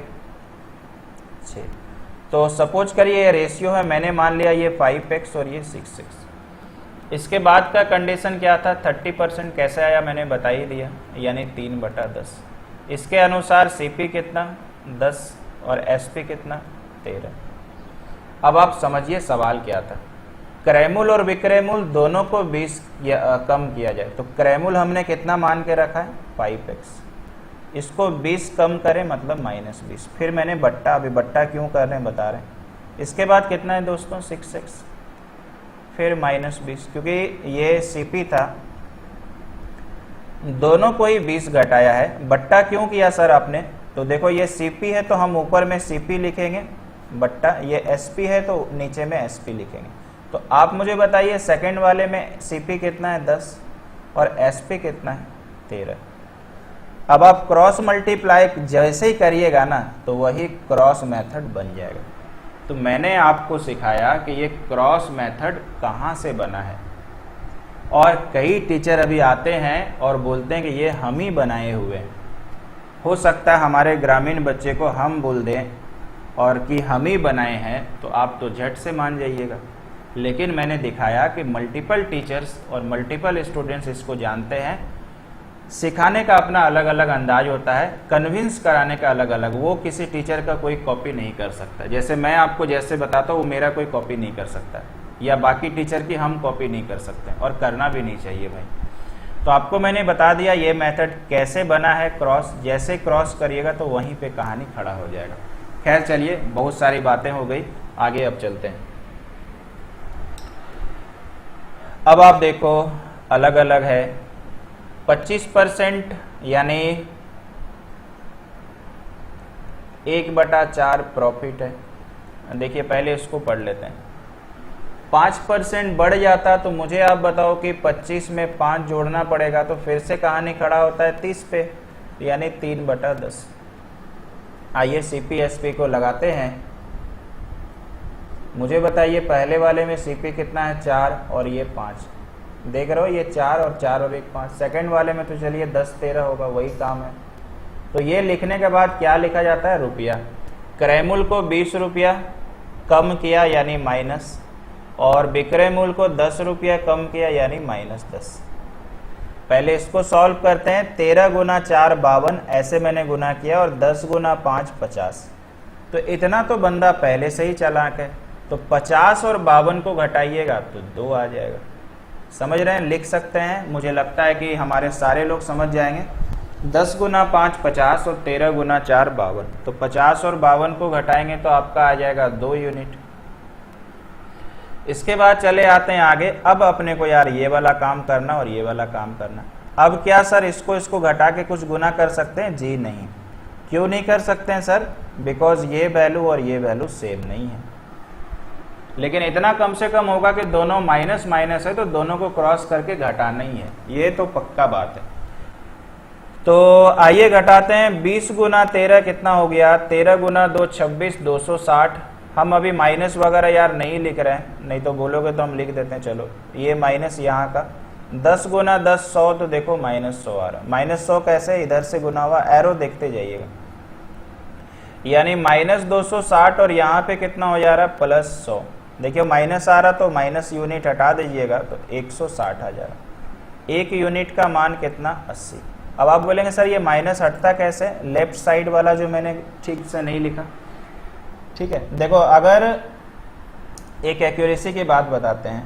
6। तो सपोज करिए ये रेशियो है, मैंने मान लिया ये 5x और ये 6x। इसके बाद का कंडीशन क्या था, 30% कैसे आया मैंने बता ही दिया, यानी 3/10। इसके अनुसार CP कितना 10 और SP कितना 13। अब आप समझिए सवाल क्या था, क्रयमूल और विक्रय मूल दोनों को 20 कम किया जाए, तो क्रयमूल हमने कितना मान के रखा है 5x, इसको 20 कम करें मतलब -20, फिर मैंने बट्टा, अभी बट्टा क्यों कर रहे हैं बता रहे हैं। इसके बाद कितना है दोस्तों 6x, फिर -20, क्योंकि ये CP था, दोनों को ही 20 घटाया है। बट्टा क्यों किया सर आपने, तो देखो ये CP है तो हम ऊपर में CP लिखेंगे बट्टा, ये SP है तो नीचे में SP लिखेंगे। तो आप मुझे बताइए सेकंड वाले में CP कितना है 10 और SP कितना है 13। अब आप क्रॉस मल्टीप्लाई जैसे ही करिएगा ना तो वही क्रॉस मेथड बन जाएगा। तो मैंने आपको सिखाया कि ये क्रॉस मेथड कहाँ से बना है, और कई टीचर अभी आते हैं और बोलते हैं कि ये हम ही बनाए हुए हैं। हो सकता है हमारे ग्रामीण बच्चे को हम बोल दें और कि हम ही बनाए हैं तो आप तो झट से मान जाइएगा, लेकिन मैंने दिखाया कि मल्टीपल टीचर्स और मल्टीपल स्टूडेंट्स इसको जानते हैं। सिखाने का अपना अलग अलग अंदाज होता है, कन्विंस कराने का अलग अलग, वो किसी टीचर का कोई कॉपी नहीं कर सकता। जैसे मैं आपको जैसे बताता हूँ वो मेरा कोई कॉपी नहीं कर सकता, या बाकी टीचर की हम कॉपी नहीं कर सकते, और करना भी नहीं चाहिए भाई। तो आपको मैंने बता दिया ये मेथड कैसे बना है क्रॉस, जैसे क्रॉस करिएगा तो वहीं पे कहानी खड़ा हो जाएगा। खैर चलिए, बहुत सारी बातें हो गई, आगे अब चलते हैं। अब आप देखो अलग अलग है, 25% यानी 1/4 प्रॉफिट है। देखिए पहले इसको पढ़ लेते हैं। 5% बढ़ जाता तो मुझे आप बताओ कि 25 में 5 जोड़ना पड़ेगा, तो फिर से कहानी खड़ा होता है 30 पे, यानी 3/10। आइए CPSP को लगाते हैं। मुझे बताइए पहले वाले में CP कितना है 4 और ये 5, देख रहे हो ये 4 और 4 और 1 5। सेकंड वाले में तो चलिए 10 13 होगा, वही काम है। तो ये लिखने के बाद क्या लिखा जाता है रुपया। क्रयमूल को 20 रुपया कम किया यानी माइनस, और विक्रय मूल को 10 रुपया कम किया यानी -10। पहले इसको सॉल्व करते हैं। 13 गुना 4 52, ऐसे मैंने गुना किया, और 10 गुना 5 50। तो इतना तो बंदा पहले से ही चालाक है। तो 50 और 52 को घटाइएगा तो 2 आ जाएगा। समझ रहे हैं, लिख सकते हैं। मुझे लगता है कि हमारे सारे लोग समझ जाएंगे। 10 गुना 5 50 और 13 गुना 4 52। तो 50 और 52 को घटाएंगे तो आपका आ जाएगा 2 यूनिट। इसके बाद चले आते हैं आगे। अब अपने को यार ये वाला काम करना और ये वाला काम करना। अब क्या सर इसको घटा के कुछ गुना कर सकते हैं? जी नहीं। क्यों नहीं कर सकते हैं सर? बिकॉज ये वैल्यू और ये वैल्यू सेम नहीं है। लेकिन इतना कम से कम होगा कि दोनों माइनस माइनस है तो दोनों को क्रॉस करके घटाना ही है, ये तो पक्का बात है। तो आइए घटाते हैं। 20 गुना 13 कितना हो गया, 13 गुना 2 26, 260। हम अभी माइनस वगैरह यार नहीं लिख रहे हैं, नहीं तो बोलोगे तो हम लिख देते हैं। चलो ये माइनस यहाँ का 10 गुना 10 100, तो देखो -100 आ रहा। -100 कैसे, इधर से गुना हुआ, एरो देखते जाइएगा, यानी -260 और यहाँ पे कितना हो जा रहा है +100। देखिए माइनस आ रहा तो माइनस यूनिट हटा दीजिएगा तो 160 आ जा रहा। एक यूनिट का मान कितना 80। अब आप बोलेंगे सर ये माइनस हटता कैसे, लेफ्ट साइड वाला जो मैंने ठीक से नहीं लिखा। ठीक है, देखो अगर एक एक्यूरेसी की बात बताते हैं,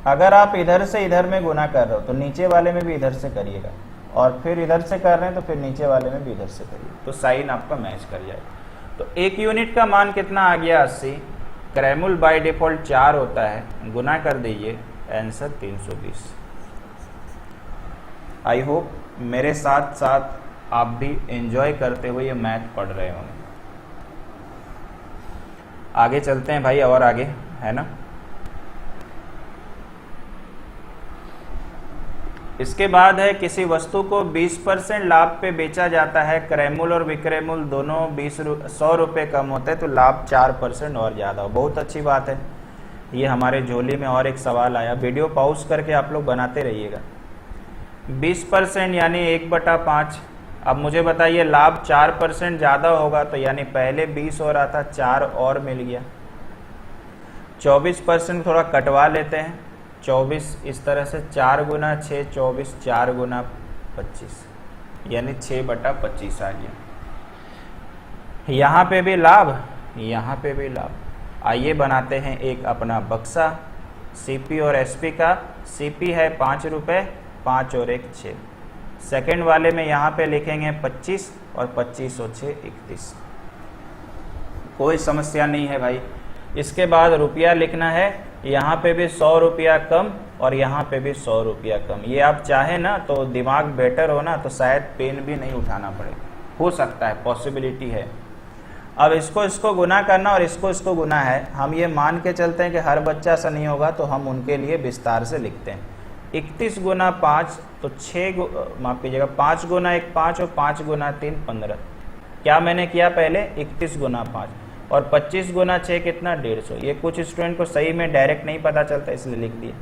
अगर आप इधर से इधर में गुना कर रहे हो तो नीचे वाले में भी इधर से करिएगा, और फिर इधर से कर रहे हैं तो फिर नीचे वाले में भी इधर से करिए, तो साइन आपका मैच कर जाएगा। तो एक यूनिट का मान कितना आ गया 80। क्रैमुल बाय डिफॉल्ट 4 होता है, गुना कर दीजिए, आंसर 320। आई होप मेरे साथ साथ आप भी एंजॉय करते हुए ये मैथ पढ़ रहे होंगे। आगे चलते हैं भाई, और आगे है ना। इसके बाद है किसी वस्तु को 20% लाभ पे बेचा जाता है, क्रैमुल और विक्रैमुल दोनों 100 रुपये कम होते हैं तो लाभ 4% और ज़्यादा हो। बहुत अच्छी बात है, ये हमारे झोली में और एक सवाल आया, वीडियो पॉज करके आप लोग बनाते रहिएगा। 20% यानी 1/5। अब मुझे बताइए लाभ 4% ज़्यादा होगा तो यानी पहले 20 हो रहा था, 4 और मिल गया। 24% थोड़ा कटवा लेते हैं, 24 इस तरह से 4 गुना 6 24, 4 गुना 25 यानी 6/25 आ गया। यहाँ पे भी लाभ, यहाँ पे भी लाभ। आइए बनाते हैं एक अपना बक्सा सीपी और एसपी का। सीपी है 5 रुपये, 5 और 1 6। सेकेंड वाले में यहाँ पे लिखेंगे 25 और 25 और 6 31। कोई समस्या नहीं है भाई। इसके बाद रुपया लिखना है, यहाँ पे भी 100 रुपया कम और यहाँ पे भी 100 रुपया कम। ये आप चाहे ना तो दिमाग बेटर हो ना तो शायद पेन भी नहीं उठाना पड़े, हो सकता है, पॉसिबिलिटी है। अब इसको गुना करना और इसको गुना है। हम ये मान के चलते हैं कि हर बच्चा सा नहीं होगा तो हम उनके लिए विस्तार से लिखते हैं। 31 गुना 5 तो माफ कीजिएगा 5 गुना 1 5 और 5 गुना 3 15। क्या मैंने किया पहले 31 गुना 5 और 25 गुना 6 कितना 150। ये कुछ स्टूडेंट को सही में डायरेक्ट नहीं पता चलता इसलिए लिख दिया।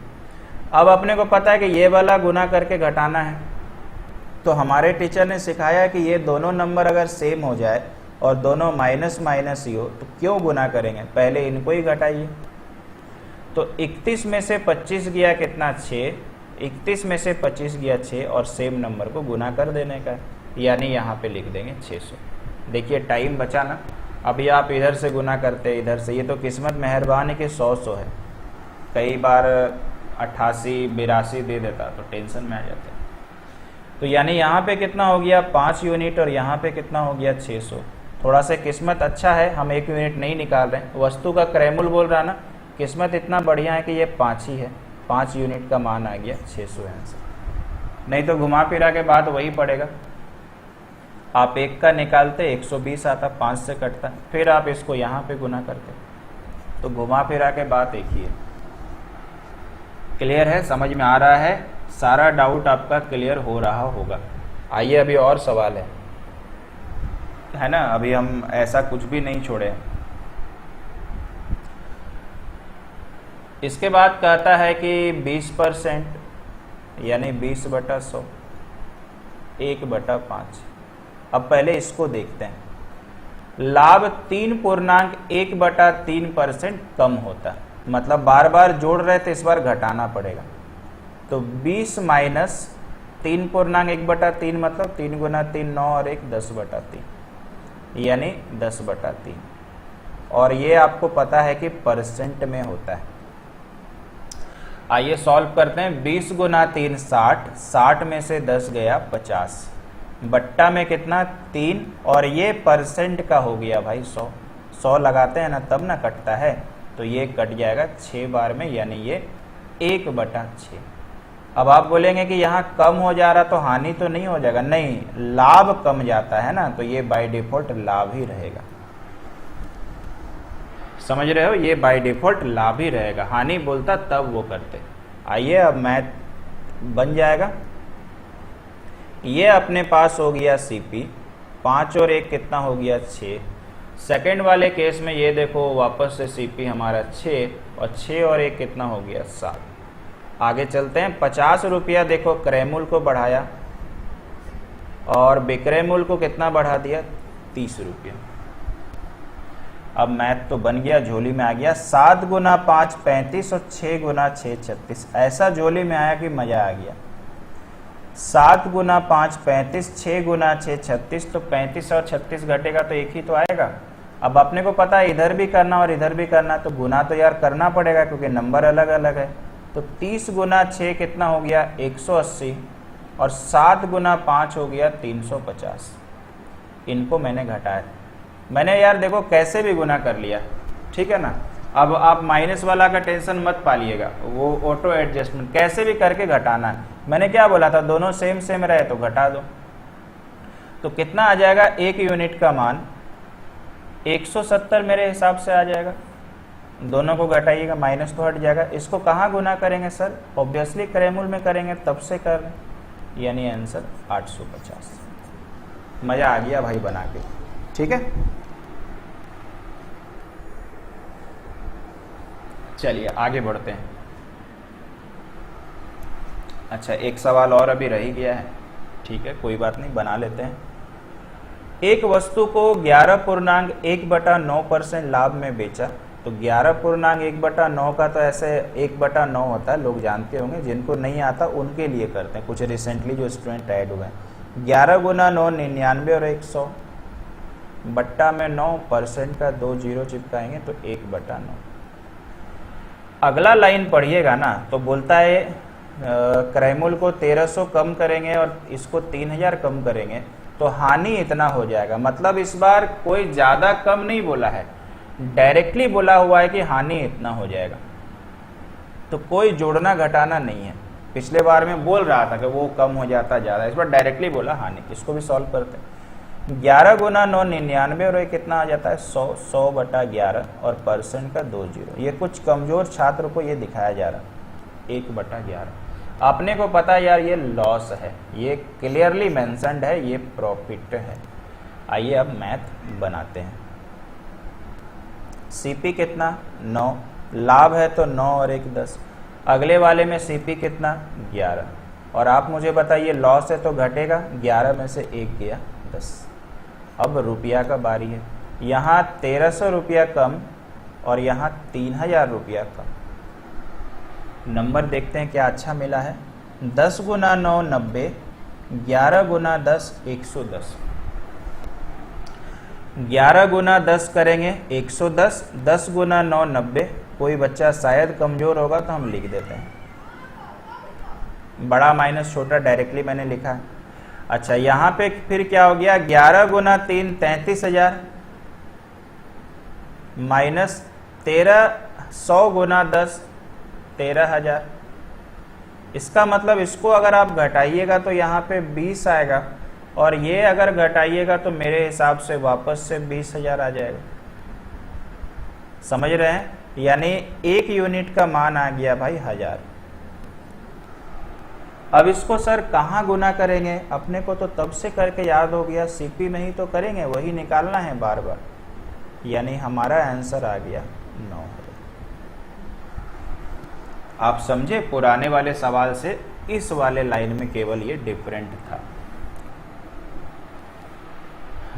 अब अपने को पता है कि ये वाला गुना करके घटाना है, तो हमारे टीचर ने सिखाया कि ये दोनों नंबर अगर सेम हो जाए और दोनों माइनस माइनस ही हो तो क्यों गुना करेंगे, पहले इनको ही घटाइए। तो 31 में से 25 गया कितना 6, 31 में से 25 गया 6 और सेम नंबर को गुना कर देने का, यानी यहाँ पे लिख देंगे 600। देखिए टाइम बचा ना। अभी आप इधर से गुना करते इधर से, ये तो किस्मत मेहरबान है कि 100 है, कई बार 88 82 दे देता तो टेंशन में आ जाते। तो यानी यहाँ पे कितना हो गया 5 यूनिट और यहाँ पे कितना हो गया 600। थोड़ा सा किस्मत अच्छा है, हम 1 यूनिट नहीं निकाल रहे हैं। वस्तु का क्रैमुल बोल रहा ना, किस्मत इतना बढ़िया है कि ये 5 ही है, 5 यूनिट का मान आ गया 600 आंसर। नहीं तो घुमा फिरा के बाद वही पड़ेगा, आप 1 का निकालते 120 आता, 5 से कटता, फिर आप इसको यहाँ पे गुना करते, तो घुमा फिरा के बात एक ही है। क्लियर है, समझ में आ रहा है, सारा डाउट आपका क्लियर हो रहा होगा। आइए अभी और सवाल है ना, अभी हम ऐसा कुछ भी नहीं छोड़े। इसके बाद कहता है कि 20% यानी 20/100 1/5। अब पहले इसको देखते हैं। लाभ 3.1/3% कम होता है, मतलब बार बार जोड़ रहे थे, इस बार घटाना पड़ेगा। तो 20 माइनस 3.1/3 मतलब 3 गुना 3 9 और 1 10/3 यानी 10/3। और ये आपको पता है कि परसेंट में होता है। आइए सॉल्व करते हैं। 20 गुना 3 60, 60 में से 10 गया 50, बट्टा में कितना 3 और ये परसेंट का हो गया भाई 100। 100 लगाते हैं ना तब ना कटता है, तो ये कट जाएगा 6 बार में, यानी ये 1/6। अब आप बोलेंगे कि यहाँ कम हो जा रहा तो हानि तो नहीं हो जाएगा, नहीं, लाभ कम जाता है ना, तो ये बाय डिफॉल्ट लाभ ही रहेगा। समझ रहे हो, ये बाय डिफॉल्ट लाभ ही रहेगा, हानि बोलता तब वो करते। आइए अब मैथ बन जाएगा। ये अपने पास हो गया सीपी, 5 और 1 कितना हो गया 6। सेकंड वाले केस में ये देखो वापस से सीपी हमारा 6 और 6 और 1 कितना हो गया 7। आगे चलते हैं। 50 रुपया देखो क्रय मूल्य को बढ़ाया और विक्रय मूल्य को कितना बढ़ा दिया 30 रुपया। अब मैथ तो बन गया, झोली में आ गया। 7 गुना 5 35 और 6 गुना 6 36। ऐसा झोली में आया कि मजा आ गया। 7 गुना 5 35, 6 गुना 6 36। तो 35 और 36 घटेगा तो एक ही तो आएगा। अब अपने को पता है इधर भी करना और इधर भी करना, तो गुना तो यार करना पड़ेगा क्योंकि नंबर अलग अलग है। तो 30 गुना 6 कितना हो गया 180 और 7 गुना 5 हो गया 350। इनको मैंने घटाया। मैंने यार देखो कैसे भी गुना कर लिया, ठीक है ना। अब आप माइनस वाला का टेंशन मत पालिएगा, वो ऑटो एडजस्टमेंट कैसे भी करके घटाना है। मैंने क्या बोला था, दोनों सेम सेम रहे तो घटा दो। तो कितना आ जाएगा, एक यूनिट का मान 170 मेरे हिसाब से आ जाएगा। दोनों को घटाइएगा, माइनस तो हट जाएगा। इसको कहाँ गुना करेंगे सर, ऑब्वियसली क्रय मूल्य में करेंगे, तब से कर रहे हैं, यानी आंसर 850। मजा आ गया भाई बना के, ठीक है। चलिए आगे बढ़ते हैं। अच्छा एक सवाल और अभी रह ही गया है, ठीक है कोई बात नहीं, बना लेते हैं। एक वस्तु को 11.1/9% लाभ में बेचा। तो 11.1/9 का तो ऐसे 1/9 होता है, लोग जानते होंगे, जिनको नहीं आता उनके लिए करते हैं। कुछ रिसेंटली जो स्टूडेंट ऐड हुए हैं। 11 गुना 9 99 और 100 बट्टा में 9% का 2 जीरो चिपकाएंगे तो 1/9। अगला लाइन पढ़िएगा ना, तो बोलता है क्रय मूल्य को 1300 कम करेंगे और इसको 3000 कम करेंगे तो हानि इतना हो जाएगा। मतलब इस बार कोई ज्यादा कम नहीं बोला है, डायरेक्टली बोला हुआ है कि हानि इतना हो जाएगा। तो कोई जोड़ना घटाना नहीं है। पिछले बार में बोल रहा था कि वो कम हो जाता ज्यादा, इस बार डायरेक्टली बोला हानि। इसको भी सॉल्व करते हैं। 11 गुना 9 99 और ये कितना आ जाता है 100, 100/11 और परसेंट का 2 जीरो। ये कुछ कमजोर छात्र को ये दिखाया जा रहा, 1/11। अपने को पता है यार ये लॉस है, ये क्लियरली मेंशन्ड है, ये प्रॉफिट है। आइए अब मैथ बनाते हैं। सीपी कितना 9, लाभ है तो 9 और 1 10। अगले वाले में सीपी कितना 11, और आप मुझे बताइए लॉस है तो घटेगा, 11 में से 1 गया 10। अब रुपया का बारी है। यहाँ 1300 रुपया कम और यहाँ 3000 रुपया कम। नंबर देखते हैं क्या अच्छा मिला है। 10 गुना 9 90, 11 गुना 10 110। 11 गुना 10 करेंगे 110, 10 गुना 9 90। कोई बच्चा शायद कमजोर होगा तो हम लिख देते हैं, बड़ा माइनस छोटा डायरेक्टली मैंने लिखा है। अच्छा यहाँ पे फिर क्या हो गया, 11 गुना 3 33,000 माइनस 100 गुना 10 13,000। इसका मतलब इसको अगर आप घटाइएगा तो यहाँ पे 20 आएगा, और ये अगर घटाइएगा तो मेरे हिसाब से वापस से 20,000 आ जाएगा। समझ रहे हैं, यानी 1 यूनिट का मान आ गया भाई 1000। अब इसको सर कहाँ गुना करेंगे, अपने को तो तब से करके याद हो गया, सीपी में ही तो करेंगे, वही निकालना है बार बार। यानी हमारा आंसर आ गया 9। आप समझे, पुराने वाले सवाल से इस वाले लाइन में केवल ये डिफरेंट था,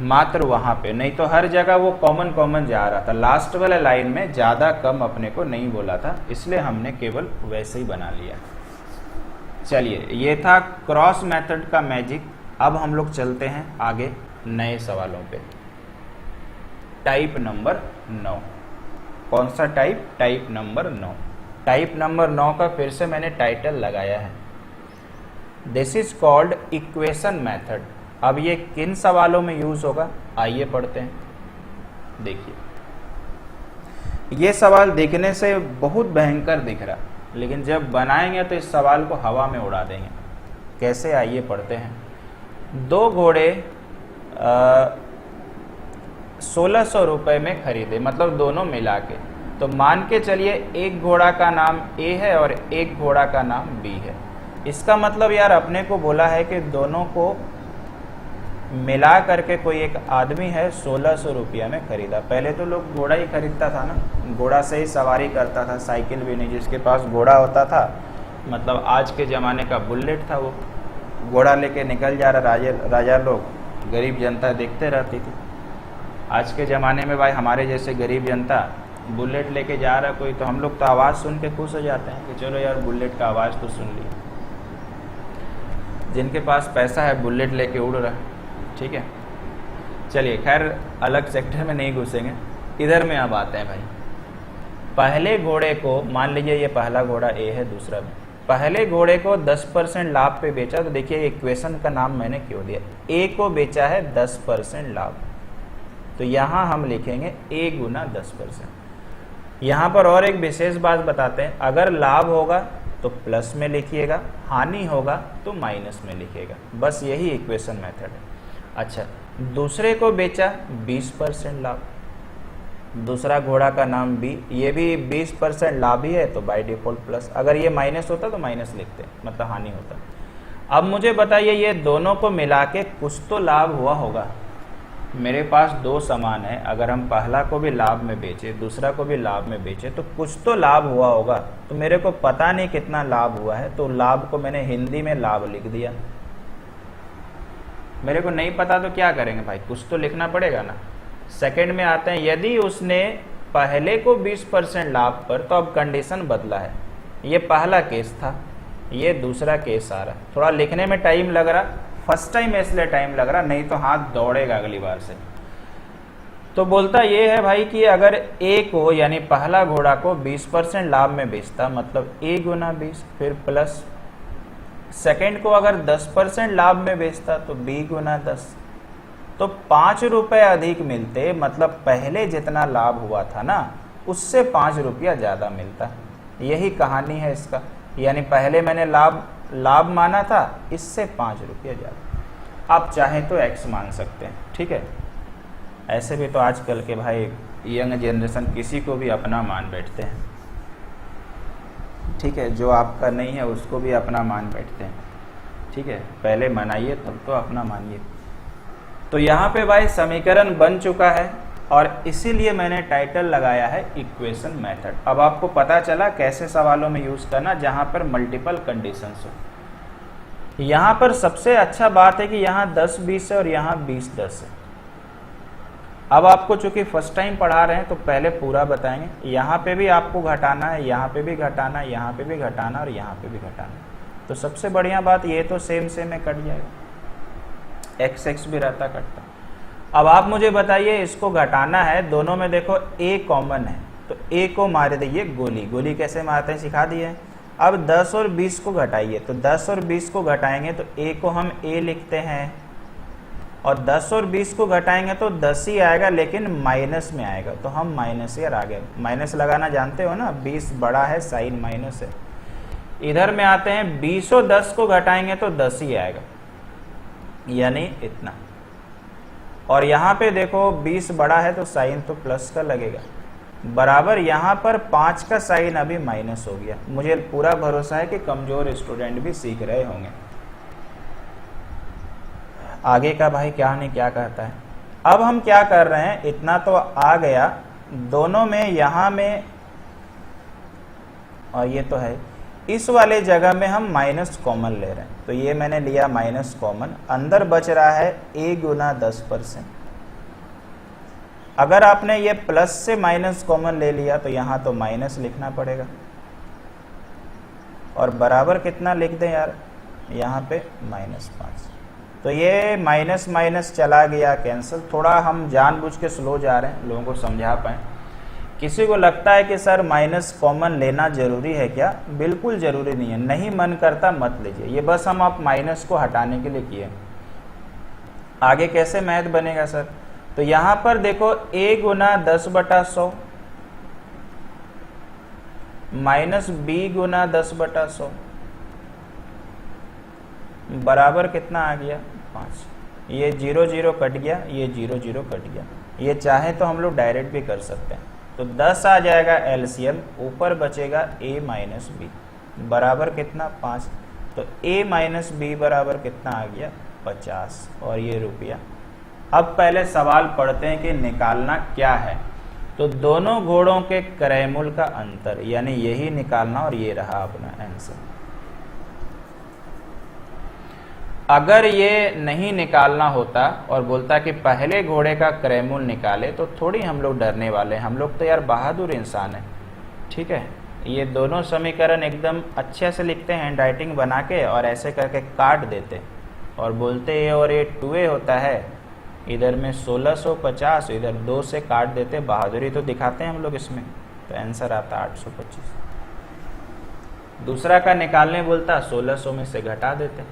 मात्र वहां पे, नहीं तो हर जगह वो कॉमन जा रहा था। लास्ट वाले लाइन में ज्यादा कम अपने को नहीं बोला था, इसलिए हमने केवल वैसे ही बना लिया। चलिए ये था क्रॉस मेथड का मैजिक। अब हम लोग चलते हैं आगे नए सवालों पे। Type number 9। कौन सा type, type number 9। Type number 9 का फिर से मैंने टाइटल लगाया है, this is called equation method. अब ये किन सवालों में यूज होगा, आइए पढ़ते हैं। देखिए ये सवाल देखने से बहुत भयंकर दिख रहा, लेकिन जब बनाएंगे तो इस सवाल को हवा में उड़ा देंगे। कैसे, आइए पढ़ते हैं। 2 घोड़े 1600 रुपये में खरीदे, मतलब दोनों मिला के। तो मान के चलिए एक घोड़ा का नाम ए है और एक घोड़ा का नाम बी है। इसका मतलब यार अपने को बोला है कि दोनों को मिला करके कोई एक आदमी है 1600 रुपया में खरीदा। पहले तो लोग घोड़ा ही खरीदता था ना, घोड़ा से ही सवारी करता था, साइकिल भी नहीं। जिसके पास घोड़ा होता था, मतलब आज के ज़माने का बुलेट था, वो घोड़ा लेके निकल जा रहा राजा लोग, गरीब जनता देखते रहती थी। आज के ज़माने में भाई हमारे जैसे गरीब जनता बुलेट लेके जा रहा कोई, तो हम लोग तो आवाज़ सुन के खुश हो जाते हैं कि चलो यार बुलेट का आवाज़ तो सुन लिया। जिनके पास पैसा है बुलेट लेके उड़ रहा है, ठीक है। चलिए खैर अलग सेक्टर में नहीं घुसेंगे, इधर में अब आते हैं भाई। पहले घोड़े को मान लीजिए ये पहला घोड़ा ए है, दूसरा में पहले घोड़े को 10% लाभ पे बेचा। तो देखिए इक्वेशन का नाम मैंने क्यों दिया, ए को बेचा है 10% लाभ, तो यहाँ हम लिखेंगे ए गुना 10%। यहाँ पर और एक विशेष बात बताते हैं, अगर लाभ होगा तो प्लस में लिखिएगा, हानि होगा तो माइनस में लिखिएगा। बस यही इक्वेशन मेथड है। अच्छा, दूसरे को बेचा 20% लाभ, दूसरा घोड़ा का नाम बी, ये भी 20% लाभ ही है, तो बाय डिफॉल्ट प्लस। अगर ये माइनस होता तो माइनस लिखते, मतलब हानि होता। अब मुझे बताइए ये दोनों को मिला के कुछ तो लाभ हुआ होगा। मेरे पास दो सामान है, अगर हम पहला को भी लाभ में बेचे, दूसरा को भी लाभ में बेचे, तो कुछ तो लाभ हुआ होगा। तो मेरे को पता नहीं कितना लाभ हुआ है, तो लाभ को मैंने हिंदी में लाभ लिख दिया। मेरे को नहीं पता तो क्या करेंगे भाई, कुछ तो लिखना पड़ेगा ना। सेकंड में आते हैं, यदि उसने पहले को 20% लाभ पर, तो अब कंडीशन बदला है। ये पहला केस था, ये दूसरा केस आ रहा है। थोड़ा लिखने में टाइम लग रहा, फर्स्ट टाइम इसलिए टाइम लग रहा, नहीं तो हाथ दौड़ेगा अगली बार से। तो बोलता ये है भाई कि अगर ए को यानी पहला घोड़ा को 20% लाभ में बेचता, मतलब ए गुना 20, फिर प्लस सेकंड को अगर 10% लाभ में बेचता तो बी गुना 10, तो 5 रुपए अधिक मिलते, मतलब पहले जितना लाभ हुआ था ना उससे 5 रुपया ज़्यादा मिलता। यही कहानी है इसका, यानी पहले मैंने लाभ माना था, इससे 5 रुपया ज़्यादा। आप चाहें तो x मान सकते हैं, ठीक है। ऐसे भी तो आजकल के भाई यंग जनरेशन किसी को भी अपना मान बैठते हैं, ठीक है। जो आपका नहीं है उसको भी अपना मान बैठते हैं, ठीक है। पहले मनाइए तब तो अपना मानिए। तो यहाँ पे भाई समीकरण बन चुका है, और इसीलिए मैंने टाइटल लगाया है इक्वेशन मेथड। अब आपको पता चला कैसे सवालों में यूज करना जहाँ पर मल्टीपल कंडीशंस हो। यहाँ पर सबसे अच्छा बात है कि यहाँ 10-20 है और यहाँ 20-10 है। अब आपको चूंकि फर्स्ट टाइम पढ़ा रहे हैं तो पहले पूरा बताएंगे। यहाँ पे भी आपको घटाना है, यहाँ पे भी घटाना है, यहाँ पे भी घटाना और यहाँ पे भी घटाना। तो सबसे बढ़िया बात ये तो सेम में कट जाएगा, x भी रहता कटता। अब आप मुझे बताइए इसको घटाना है, दोनों में देखो a कॉमन है, तो a को मार दीजिए गोली। गोली कैसे मारते हैं सिखा दिए। अब 10 और 20 को घटाइए, तो 10 और 20 को घटाएंगे तो a को हम a लिखते हैं, और 10 और 20 को घटाएंगे तो 10 ही आएगा, लेकिन माइनस में आएगा, तो हम माइनस ही आ गए। माइनस लगाना जानते हो ना, 20 बड़ा है, साइन माइनस है। इधर में आते हैं, 20 और 10 को घटाएंगे तो 10 ही आएगा, यानी इतना। और यहाँ पे देखो 20 बड़ा है तो साइन तो प्लस का लगेगा, बराबर यहाँ पर 5 का साइन अभी माइनस हो गया। मुझे पूरा भरोसा है कि कमजोर स्टूडेंट भी सीख रहे होंगे। आगे का भाई क्या नहीं क्या कहता है। अब हम क्या कर रहे हैं, इतना तो आ गया, दोनों में यहाँ में, और ये तो है, इस वाले जगह में हम माइनस कॉमन ले रहे हैं, तो ये मैंने लिया माइनस कॉमन। अंदर बच रहा है a गुना 10%। अगर आपने ये प्लस से माइनस कॉमन ले लिया तो यहाँ तो माइनस लिखना पड़ेगा, और बराबर कितना लिख दें यार, यहाँ पे -5। तो ये माइनस माइनस चला गया कैंसिल। थोड़ा हम जानबूझ के स्लो जा रहे हैं, लोगों को समझा पाए। किसी को लगता है कि सर माइनस कॉमन लेना जरूरी है क्या? बिल्कुल जरूरी नहीं है, नहीं मन करता मत लीजिए, ये बस हम आप माइनस को हटाने के लिए किए। आगे कैसे मैथ बनेगा सर? तो यहाँ पर देखो a गुना 10/100 माइनस b गुना 10/100 बराबर कितना आ गया 5। ये 0 0 कट गया, ये 0 0 कट गया, ये चाहे तो हम लोग डायरेक्ट भी कर सकते हैं। तो 10 आ जाएगा एलसीएम, ऊपर बचेगा a माइनस बी बराबर कितना 5। तो a माइनस बी बराबर कितना आ गया 50 और ये रुपया। अब पहले सवाल पढ़ते हैं कि निकालना क्या है। तो दोनों घोड़ों के क्रय मूल्य का अंतर यानी यही निकालना और ये रहा अपना आंसर। अगर ये नहीं निकालना होता और बोलता कि पहले घोड़े का क्रय मूल्य निकाले तो थोड़ी हम लोग डरने वाले हैं, हम लोग तो यार बहादुर इंसान हैं। ठीक है, ये दोनों समीकरण एकदम अच्छे से लिखते हैं हैंड राइटिंग बना के और ऐसे करके काट देते और बोलते ये और ये 2a होता है, इधर में 1650, इधर 2 से काट देते। बहादुरी तो दिखाते हैं हम लोग इसमें। तो आंसर आता 825। दूसरा का निकालने बोलता 1600 में से घटा देते।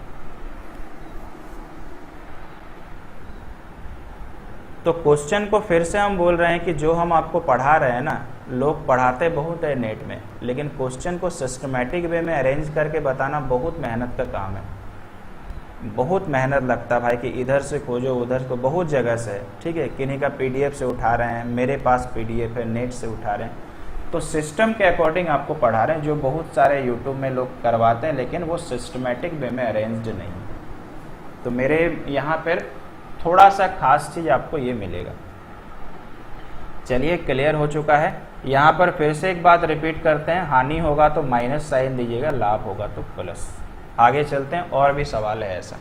तो क्वेश्चन को फिर से हम बोल रहे हैं कि जो हम आपको पढ़ा रहे हैं ना, लोग पढ़ाते बहुत है नेट में, लेकिन क्वेश्चन को सिस्टमेटिक वे में अरेंज करके बताना बहुत मेहनत का काम है। बहुत मेहनत लगता है भाई कि इधर से खोजो उधर को, बहुत जगह से है। ठीक है, किन्हीं का पीडीएफ से उठा रहे हैं, मेरे पास पीडीएफ है, नेट से उठा रहे हैं। तो सिस्टम के अकॉर्डिंग आपको पढ़ा रहे हैं, जो बहुत सारे यूट्यूब में लोग करवाते हैं, लेकिन वो सिस्टमेटिक वे में अरेंज्ड नहीं। तो मेरे यहाँ पर थोड़ा सा खास चीज़ आपको ये मिलेगा। चलिए, क्लियर हो चुका है। यहाँ पर फिर से एक बात रिपीट करते हैं, हानि होगा तो माइनस साइन दीजिएगा, लाभ होगा तो प्लस। आगे चलते हैं, और भी सवाल है ऐसा।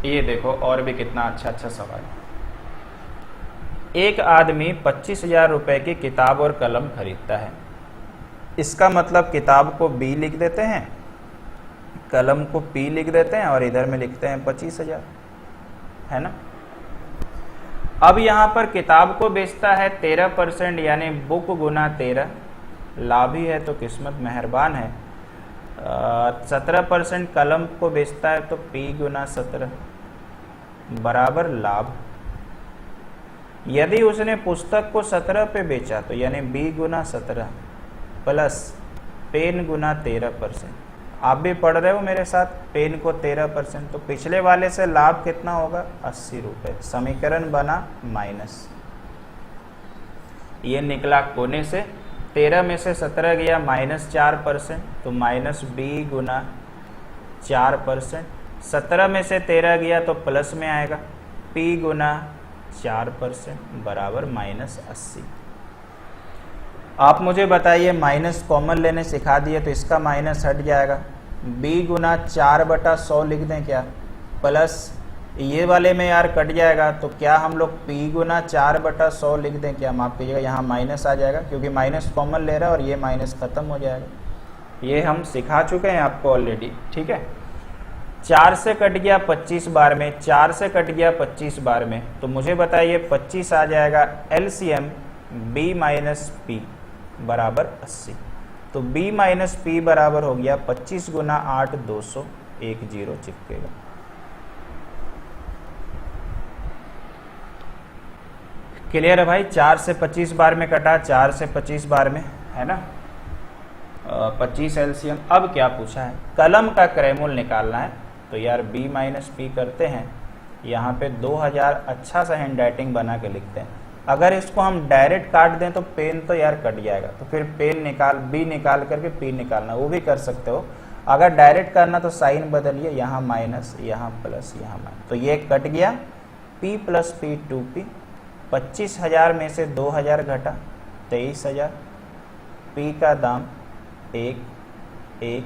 ये देखो और भी कितना अच्छा अच्छा सवाल। एक आदमी 25,000 रुपए की किताब और कलम खरीदता है। इसका मतलब किताब को B लिख देते हैं, कलम को P लिख देते हैं और इधर में लिखते हैं 25,000, है ना। अब यहाँ पर किताब को बेचता है 13% यानी बुक गुना 13, लाभ ही है तो किस्मत मेहरबान है। 17% कलम को बेचता है तो P गुना 17 बराबर लाभ। यदि उसने पुस्तक को 17 पे बेचा तो यानी B गुना 17 प्लस पेन गुना 13%। आप भी पढ़ रहे हो मेरे साथ, पेन को 13%, तो पिछले वाले से लाभ कितना होगा 80 रुपये। समीकरण बना माइनस, ये निकला कोने से, 13 में से 17 गया माइनस 4%, तो माइनस B गुना 4%। 17 में से 13 गया तो प्लस में आएगा, P गुना 4% बराबर माइनस 80। आप मुझे बताइए, माइनस कॉमन लेने सिखा दिए तो इसका माइनस हट जाएगा। B गुना 4/100 लिख दें क्या, प्लस ये वाले में यार कट जाएगा, तो क्या हम लोग P गुना 4/100 लिख दें क्या, माफ कीजिएगा, यहाँ माइनस आ जाएगा क्योंकि माइनस कॉमन ले रहा है और ये माइनस खत्म हो जाएगा। ये हम सिखा चुके हैं आपको ऑलरेडी। ठीक है, 4 से कट गया 25 बार में, 4 से कट गया 25 बार में, तो मुझे बताइए 25 आ जाएगा एलसीएम B माइनस P बराबर 80। तो B माइनस P बराबर हो गया 25 गुना 8 200, 1 0 चिपकेगा। क्लियर है भाई। 4 से 25 बार में कटा, 4 से 25 बार में, है ना, 25 एलसीएम। अब क्या पूछा है, कलम का क्रय मूल्य निकालना है। तो यार B माइनस P करते हैं, यहाँ पे 2000 अच्छा सा हैंड राइटिंग बना के लिखते हैं। अगर इसको हम डायरेक्ट काट दें तो पेन तो यार कट जाएगा, तो फिर पेन निकाल B निकाल करके P निकालना, वो भी कर सकते हो। अगर डायरेक्ट करना तो साइन बदलिए, यहाँ माइनस, यहाँ प्लस, यहाँ माइनस, तो ये कट गया। P प्लस P 2P, 25,000 में से 2000 घटा 23,000। P का दाम 1 1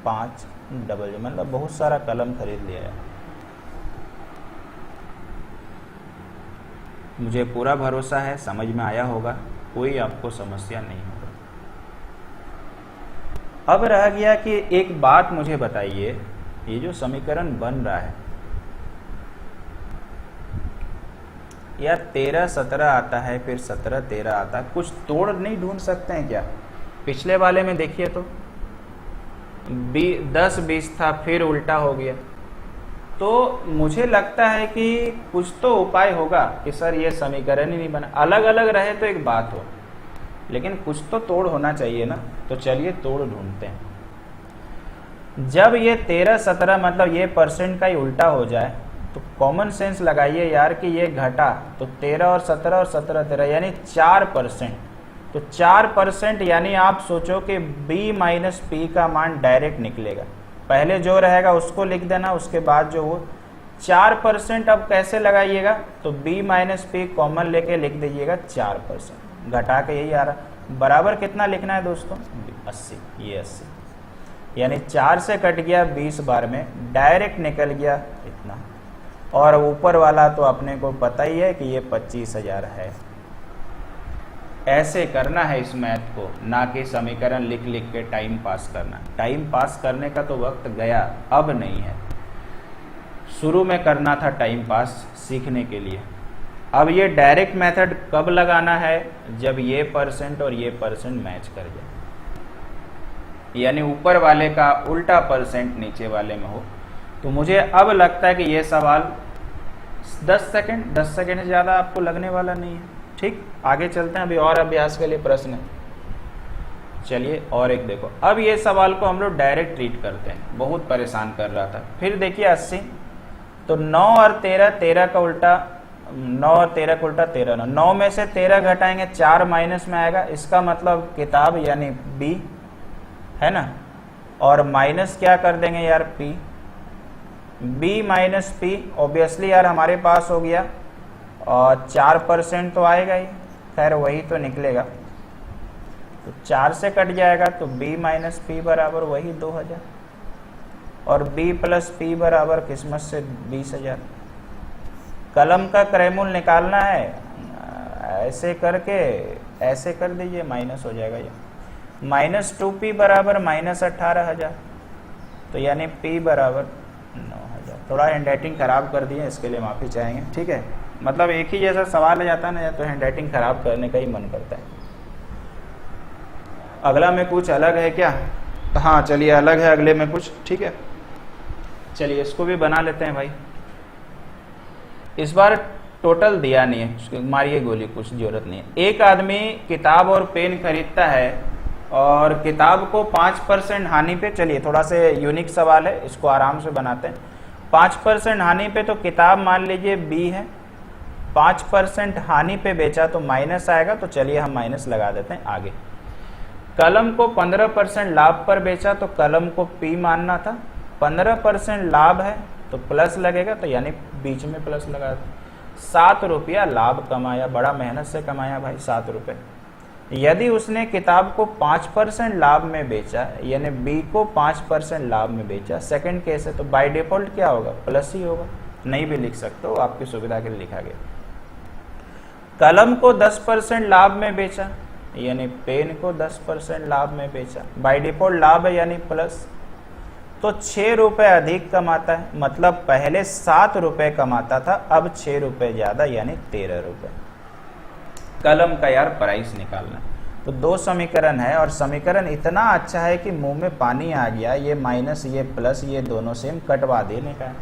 5 डबल, मतलब बहुत सारा कलम खरीद लिया है। मुझे पूरा भरोसा है समझ में आया होगा, कोई आपको समस्या नहीं होगा। अब रह गया कि एक बात मुझे बताइए, ये जो समीकरण बन रहा है यार 13 17 आता है, फिर 17 13 आता है, कुछ तोड़ नहीं ढूंढ सकते हैं क्या? पिछले वाले में देखिए तो 10 20 था, फिर उल्टा हो गया। तो मुझे लगता है कि कुछ तो उपाय होगा कि सर ये समीकरण ही नहीं बना। अलग अलग रहे तो एक बात हो, लेकिन कुछ तो तोड़ होना चाहिए ना। तो चलिए तोड़ ढूंढते हैं। जब ये 13 17 मतलब ये परसेंट का ही उल्टा हो जाए तो कॉमन सेंस लगाइए यार कि ये घटा, तो 13 और 17 और 17 13 यानी 4%। तो 4% यानी आप सोचो कि b माइनस पी का मान डायरेक्ट निकलेगा। पहले जो रहेगा उसको लिख देना, उसके बाद जो वो 4%। अब कैसे लगाइएगा, तो b माइनस पी कॉमन लेके लिख दीजिएगा 4%, घटा के यही आ रहा। बराबर कितना लिखना है दोस्तों, 80, ये 80 यानी 4 से कट गया 20 बार में, डायरेक्ट निकल गया इतना। और ऊपर वाला तो अपने को पता ही है कि ये 25,000 है। ऐसे करना है इस मैथ को, ना कि समीकरण लिख लिख के टाइम पास करना। टाइम पास करने का तो वक्त गया, अब नहीं है। शुरू में करना था टाइम पास सीखने के लिए। अब ये डायरेक्ट मेथड कब लगाना है, जब ये परसेंट और ये परसेंट मैच कर जाए, यानी ऊपर वाले का उल्टा परसेंट नीचे वाले में हो। तो मुझे अब लगता है कि ये सवाल 10 सेकंड से ज़्यादा आपको लगने वाला नहीं है। ठीक, आगे चलते हैं। अभी और अभ्यास के लिए प्रश्न, चलिए और एक देखो। अब ये सवाल को हम लोग डायरेक्ट ट्रीट करते हैं, बहुत परेशान कर रहा था। फिर देखिए 80, तो 9 और 13, 13 का उल्टा 9 और 13 का उल्टा 13, 9 में से 13 घटाएंगे 4 माइनस में आएगा, इसका मतलब किताब यानी बी है ना। और माइनस क्या कर देंगे यार, P, B minus P. Obviously यार हमारे पास हो गया और 4% तो आएगा ही, खैर वही तो निकलेगा। तो 4 से कट जाएगा, तो b माइनस पी बराबर वही 2000, और b प्लस पी बराबर किस्मत से 20,000। कलम का क्रयमूल निकालना है, ऐसे करके ऐसे कर दीजिए, माइनस हो जाएगा ये। माइनस 2p बराबर माइनस 18,000, तो यानी p बराबर 9,000। थोड़ा हैंडराइटिंग खराब कर दिए, इसके लिए माफ़ी चाहेंगे, ठीक है। मतलब एक ही जैसा सवाल आ जाता है ना, तो हैंडराइटिंग खराब करने का ही मन करता है। अगला में कुछ अलग है क्या? हाँ चलिए, अलग है अगले में कुछ, ठीक है। चलिए इसको भी बना लेते हैं भाई। इस बार टोटल दिया नहीं है, मारिए गोली, कुछ जरूरत नहीं है। एक आदमी किताब और पेन खरीदता है और किताब को 5% हानि पे, चलिए थोड़ा से यूनिक सवाल है, इसको आराम से बनाते हैं। 5% हानि पे, तो किताब मान लीजिए बी है, 5% हानि पे बेचा तो माइनस आएगा, तो चलिए हम माइनस लगा देते हैं आगे। कलम को 15% लाभ पर बेचा, तो कलम को पी मानना था। 15% लाभ है तो प्लस लगेगा, तो यानी बीच में प्लस लगा दो। 7 रुपया लाभ कमाया, बड़ा मेहनत से कमाया भाई 7 रुपये। यदि उसने किताब को 5% लाभ में बेचा, यानी बी को 5% लाभ में बेचा, सेकंड केस है, तो बाय डिफॉल्ट क्या होगा, प्लस ही होगा। नहीं भी लिख सकते हो, आपकी सुविधा के लिए लिखा गया। कलम को 10% लाभ में बेचा, यानी पेन को 10% लाभ में बेचा, बाय डिफॉल्ट लाभ है यानी प्लस, तो 6 रुपए अधिक कमाता है। मतलब पहले 7 रुपए कमाता था, अब 6 रुपए ज्यादा यानी 13 रुपए। कलम का यार प्राइस निकालना। तो 2 समीकरण है और समीकरण इतना अच्छा है कि मुंह में पानी आ गया। ये माइनस ये प्लस ये दोनों सेम कटवा देने का है।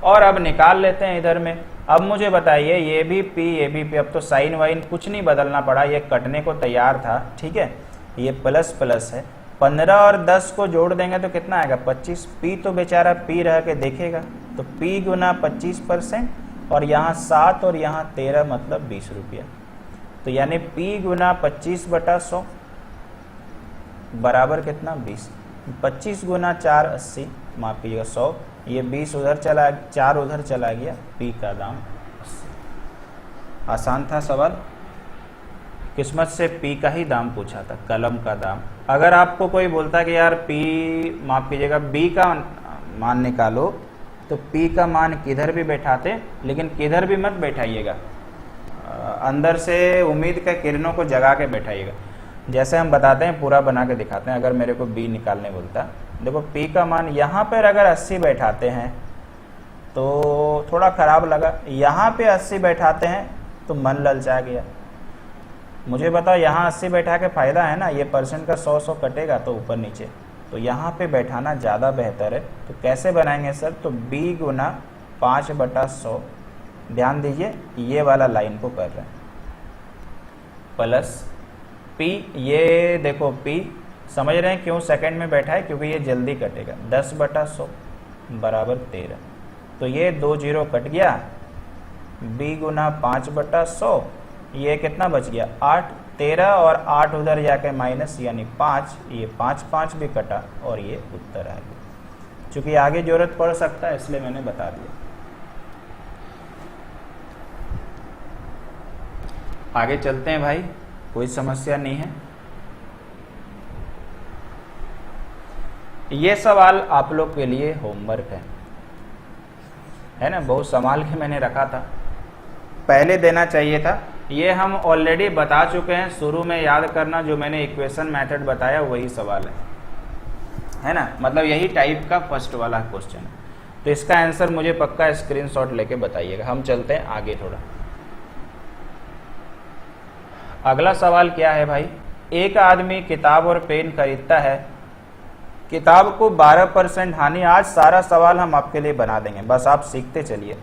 और अब निकाल लेते हैं इधर में। अब मुझे बताइए, ये भी p ये भी p, अब तो साइन वाइन कुछ नहीं बदलना पड़ा, ये कटने को तैयार था, ठीक है। ये प्लस प्लस है, 15 और 10 को जोड़ देंगे तो कितना आएगा, 25। p तो बेचारा p रह के देखेगा, तो p गुना 25%, और यहाँ 7 और यहाँ 13 मतलब 20 रुपया। तो यानी p गुना 25/100 बराबर कितना, 20। 25 गुना 4 80, माफ कीजिएगा 100, ये 20 उधर चला, 4 उधर चला गया, p का दाम 80। आसान था सवाल, किस्मत से p का ही दाम पूछा था, कलम का दाम। अगर आपको कोई बोलता कि यार p, माफ कीजिएगा b का मान निकालो, तो p का मान किधर भी बैठाते, लेकिन किधर भी मत बैठाइएगा, अंदर से उम्मीद के किरणों को जगा के बैठाइएगा। जैसे हम बताते हैं, पूरा बना के दिखाते हैं। अगर मेरे को b निकालने बोलता, देखो p का मान यहाँ पर अगर 80 बैठाते हैं तो थोड़ा खराब लगा, यहाँ पे 80 बैठाते हैं तो मन ललचा गया। मुझे बताओ, यहाँ 80 बैठा के फायदा है ना, ये परसेंट का 100 कटेगा तो ऊपर नीचे, तो यहाँ पे बैठाना ज़्यादा बेहतर है। तो कैसे बनाएंगे सर, तो b गुना 5/100, ध्यान दीजिए ये वाला लाइन को कर रहे हैं, प्लस p, ये देखो p, समझ रहे हैं क्यों सेकंड में बैठा है, क्योंकि ये जल्दी कटेगा। 10/100 बराबर 13, तो ये 2 जीरो कट गया, b गुना 5/100, ये कितना बच गया 8, 13 और 8 उधर जाके माइनस यानी 5, ये 5 5 भी कटा और ये उत्तर आ गया। चूंकि आगे जरूरत पड़ सकता है इसलिए मैंने बता दिया। आगे चलते हैं भाई, कोई समस्या नहीं है। ये सवाल आप लोग के लिए होमवर्क है ना, बहुत संभाल के मैंने रखा था, पहले देना चाहिए था। ये हम ऑलरेडी बता चुके हैं, शुरू में याद करना, जो मैंने इक्वेशन मेथड बताया वही सवाल है ना, मतलब यही टाइप का फर्स्ट वाला क्वेश्चन है। तो इसका आंसर मुझे पक्का स्क्रीनशॉट लेके बताइएगा। हम चलते हैं आगे थोड़ा। अगला सवाल क्या है भाई, एक आदमी किताब और पेन खरीदता है, किताब को 12% हानि। आज सारा सवाल हम आपके लिए बना देंगे, बस आप सीखते चलिए।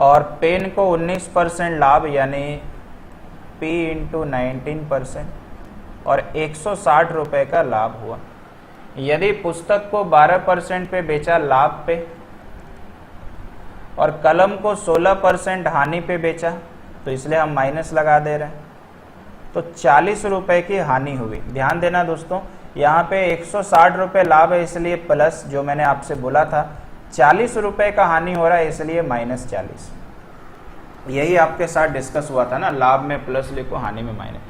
और पेन को 19% लाभ यानी P इंटू 19% और 160 रुपये का लाभ हुआ। यदि पुस्तक को 12% पे बेचा लाभ पे और कलम को 16% हानि पे बेचा, तो इसलिए हम माइनस लगा दे रहे हैं, तो 40 रुपये की हानि हुई। ध्यान देना दोस्तों, यहाँ पे 160 रुपये लाभ है इसलिए प्लस, जो मैंने आपसे बोला था 40 रुपये का हानि हो रहा है इसलिए -40। यही आपके साथ डिस्कस हुआ था ना, लाभ में प्लस लिखो हानि में माइनस।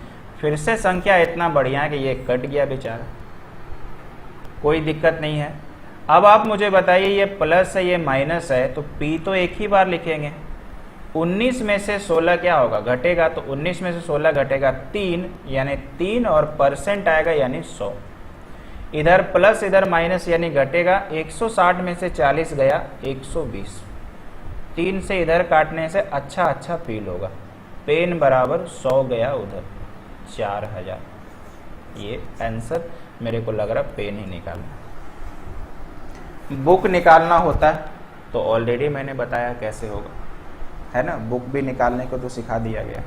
फिर से संख्या इतना बढ़िया है कि ये कट गया बेचारा, कोई दिक्कत नहीं है। अब आप मुझे बताइए, ये प्लस है ये माइनस है, तो P तो एक ही बार लिखेंगे। 19 में से 16 क्या होगा, घटेगा, तो 19 में से 16 घटेगा 3, यानी 3 और परसेंट आएगा यानी 100। इधर प्लस इधर माइनस यानी घटेगा, 160 में से 40 गया 120, 3 से इधर काटने से अच्छा फील होगा। पेन बराबर 100 गया उधर 4000। ये आंसर मेरे को लग रहा पेन ही निकालना। बुक निकालना होता है तो ऑलरेडी मैंने बताया कैसे होगा, है ना, बुक भी निकालने को तो सिखा दिया गया।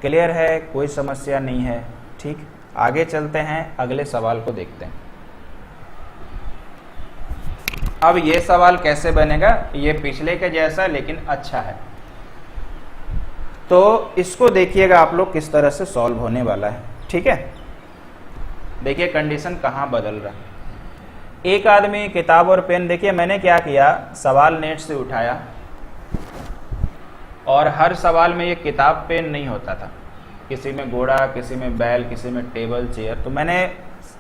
क्लियर है, कोई समस्या नहीं है। ठीक, आगे चलते हैं, अगले सवाल को देखते हैं। अब ये सवाल कैसे बनेगा, ये पिछले के जैसा लेकिन अच्छा है, तो इसको देखिएगा आप लोग किस तरह से सॉल्व होने वाला है। ठीक है, देखिए कंडीशन कहाँ बदल रहा है। एक आदमी किताब और पेन, देखिए मैंने क्या किया, सवाल नेट से उठाया और हर सवाल में ये किताब पेन नहीं होता था, किसी में घोड़ा, किसी में बैल, किसी में टेबल चेयर। तो मैंने,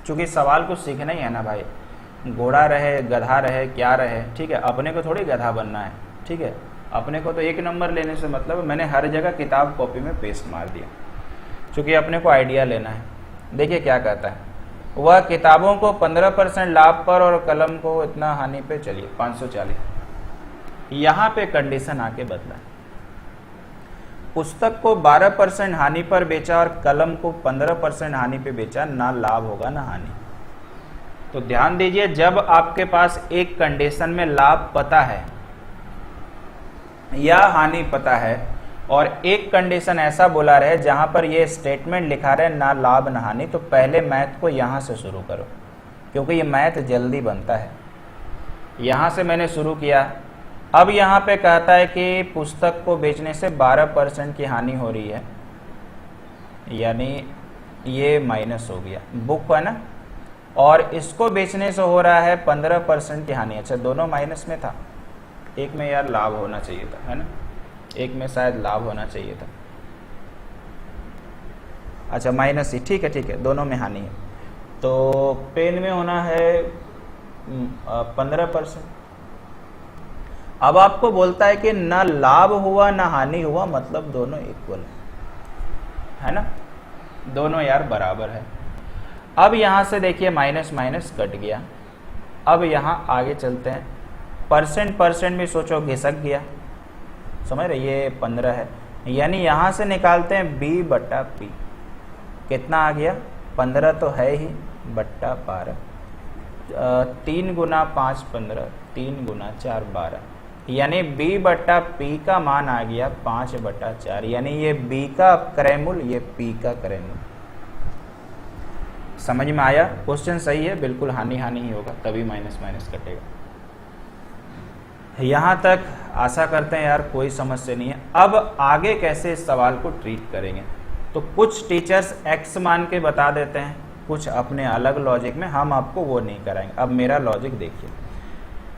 चूंकि सवाल को सीखना ही है ना भाई, घोड़ा रहे, गधा रहे, क्या रहे, ठीक है, अपने को थोड़ी गधा बनना है, ठीक है, अपने को तो 1 नंबर लेने से मतलब। मैंने हर जगह किताब कॉपी में पेस्ट मार दिया, चूंकि अपने को आइडिया लेना है। देखिए क्या कहता है, वह किताबों को 15% लाभ पर और कलम को इतना हानि पे, चलिए 540। यहाँ पे कंडीशन आके बदला, पुस्तक को 12% हानि पर बेचा और कलम को 15% हानि पे बेचा, ना लाभ होगा ना हानि। तो ध्यान दीजिए, जब आपके पास एक कंडीशन में लाभ पता है या हानि पता है और एक कंडीशन ऐसा बोला रहे जहां पर ये स्टेटमेंट लिखा रहे ना लाभ ना हानि, तो पहले मैथ को यहां से शुरू करो, क्योंकि ये मैथ जल्दी बनता है। यहां से मैंने शुरू किया। अब यहां पे कहता है कि पुस्तक को बेचने से 12% की हानि हो रही है, यानी ये माइनस हो गया, बुक है ना, और इसको बेचने से हो रहा है 15% की हानि। अच्छा, दोनों माइनस में था, एक में यार लाभ होना चाहिए था, है ना, एक में शायद लाभ होना चाहिए था। अच्छा, माइनस ही, ठीक है, दोनों में हानि है। तो पेन में होना है 15%। अब आपको बोलता है कि ना लाभ हुआ ना हानि हुआ, मतलब दोनों इक्वल है ना, दोनों यार बराबर है। अब यहां से देखिए माइनस माइनस कट गया। अब यहां आगे चलते हैं, परसेंट भी सोचो घिसक गया, समझ रहे, ये 15 है, यानी यहां से निकालते हैं B/P, कितना आ गया, 15 तो है ही, बट्टा 12, 3 गुना 5 15, 3 गुना 4 12, यानी B/P का मान आ गया 5/4, यानी ये B का क्रयमूल, ये P का क्रयमूल। समझ में आया? क्वेश्चन सही है, बिल्कुल हानि हानि ही होगा, तभी माइनस माइनस कटेगा। यहाँ तक आशा करते हैं यार कोई समस्या नहीं है। अब आगे कैसे इस सवाल को ट्रीट करेंगे, तो कुछ टीचर्स x मान के बता देते हैं, कुछ अपने अलग लॉजिक में, हम आपको वो नहीं कराएंगे। अब मेरा लॉजिक देखिए,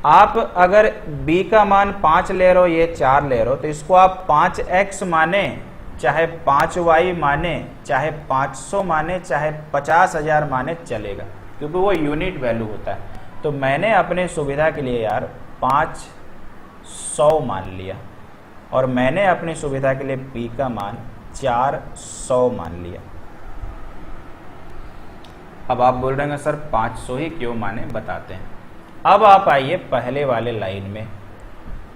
आप अगर b का मान 5 ले रहे हो, ये 4 ले रहे हो, तो इसको आप 5x माने, चाहे 5y माने, चाहे 500 माने, चाहे 50,000 माने, चलेगा, क्योंकि वो यूनिट वैल्यू होता है। तो मैंने अपने सुविधा के लिए यार 500 मान लिया, और मैंने अपनी सुविधा के लिए p का मान 400 मान लिया। अब आप बोल रहे हैं सर 500 ही क्यों माने, बताते हैं। अब आप आइए पहले वाले लाइन में,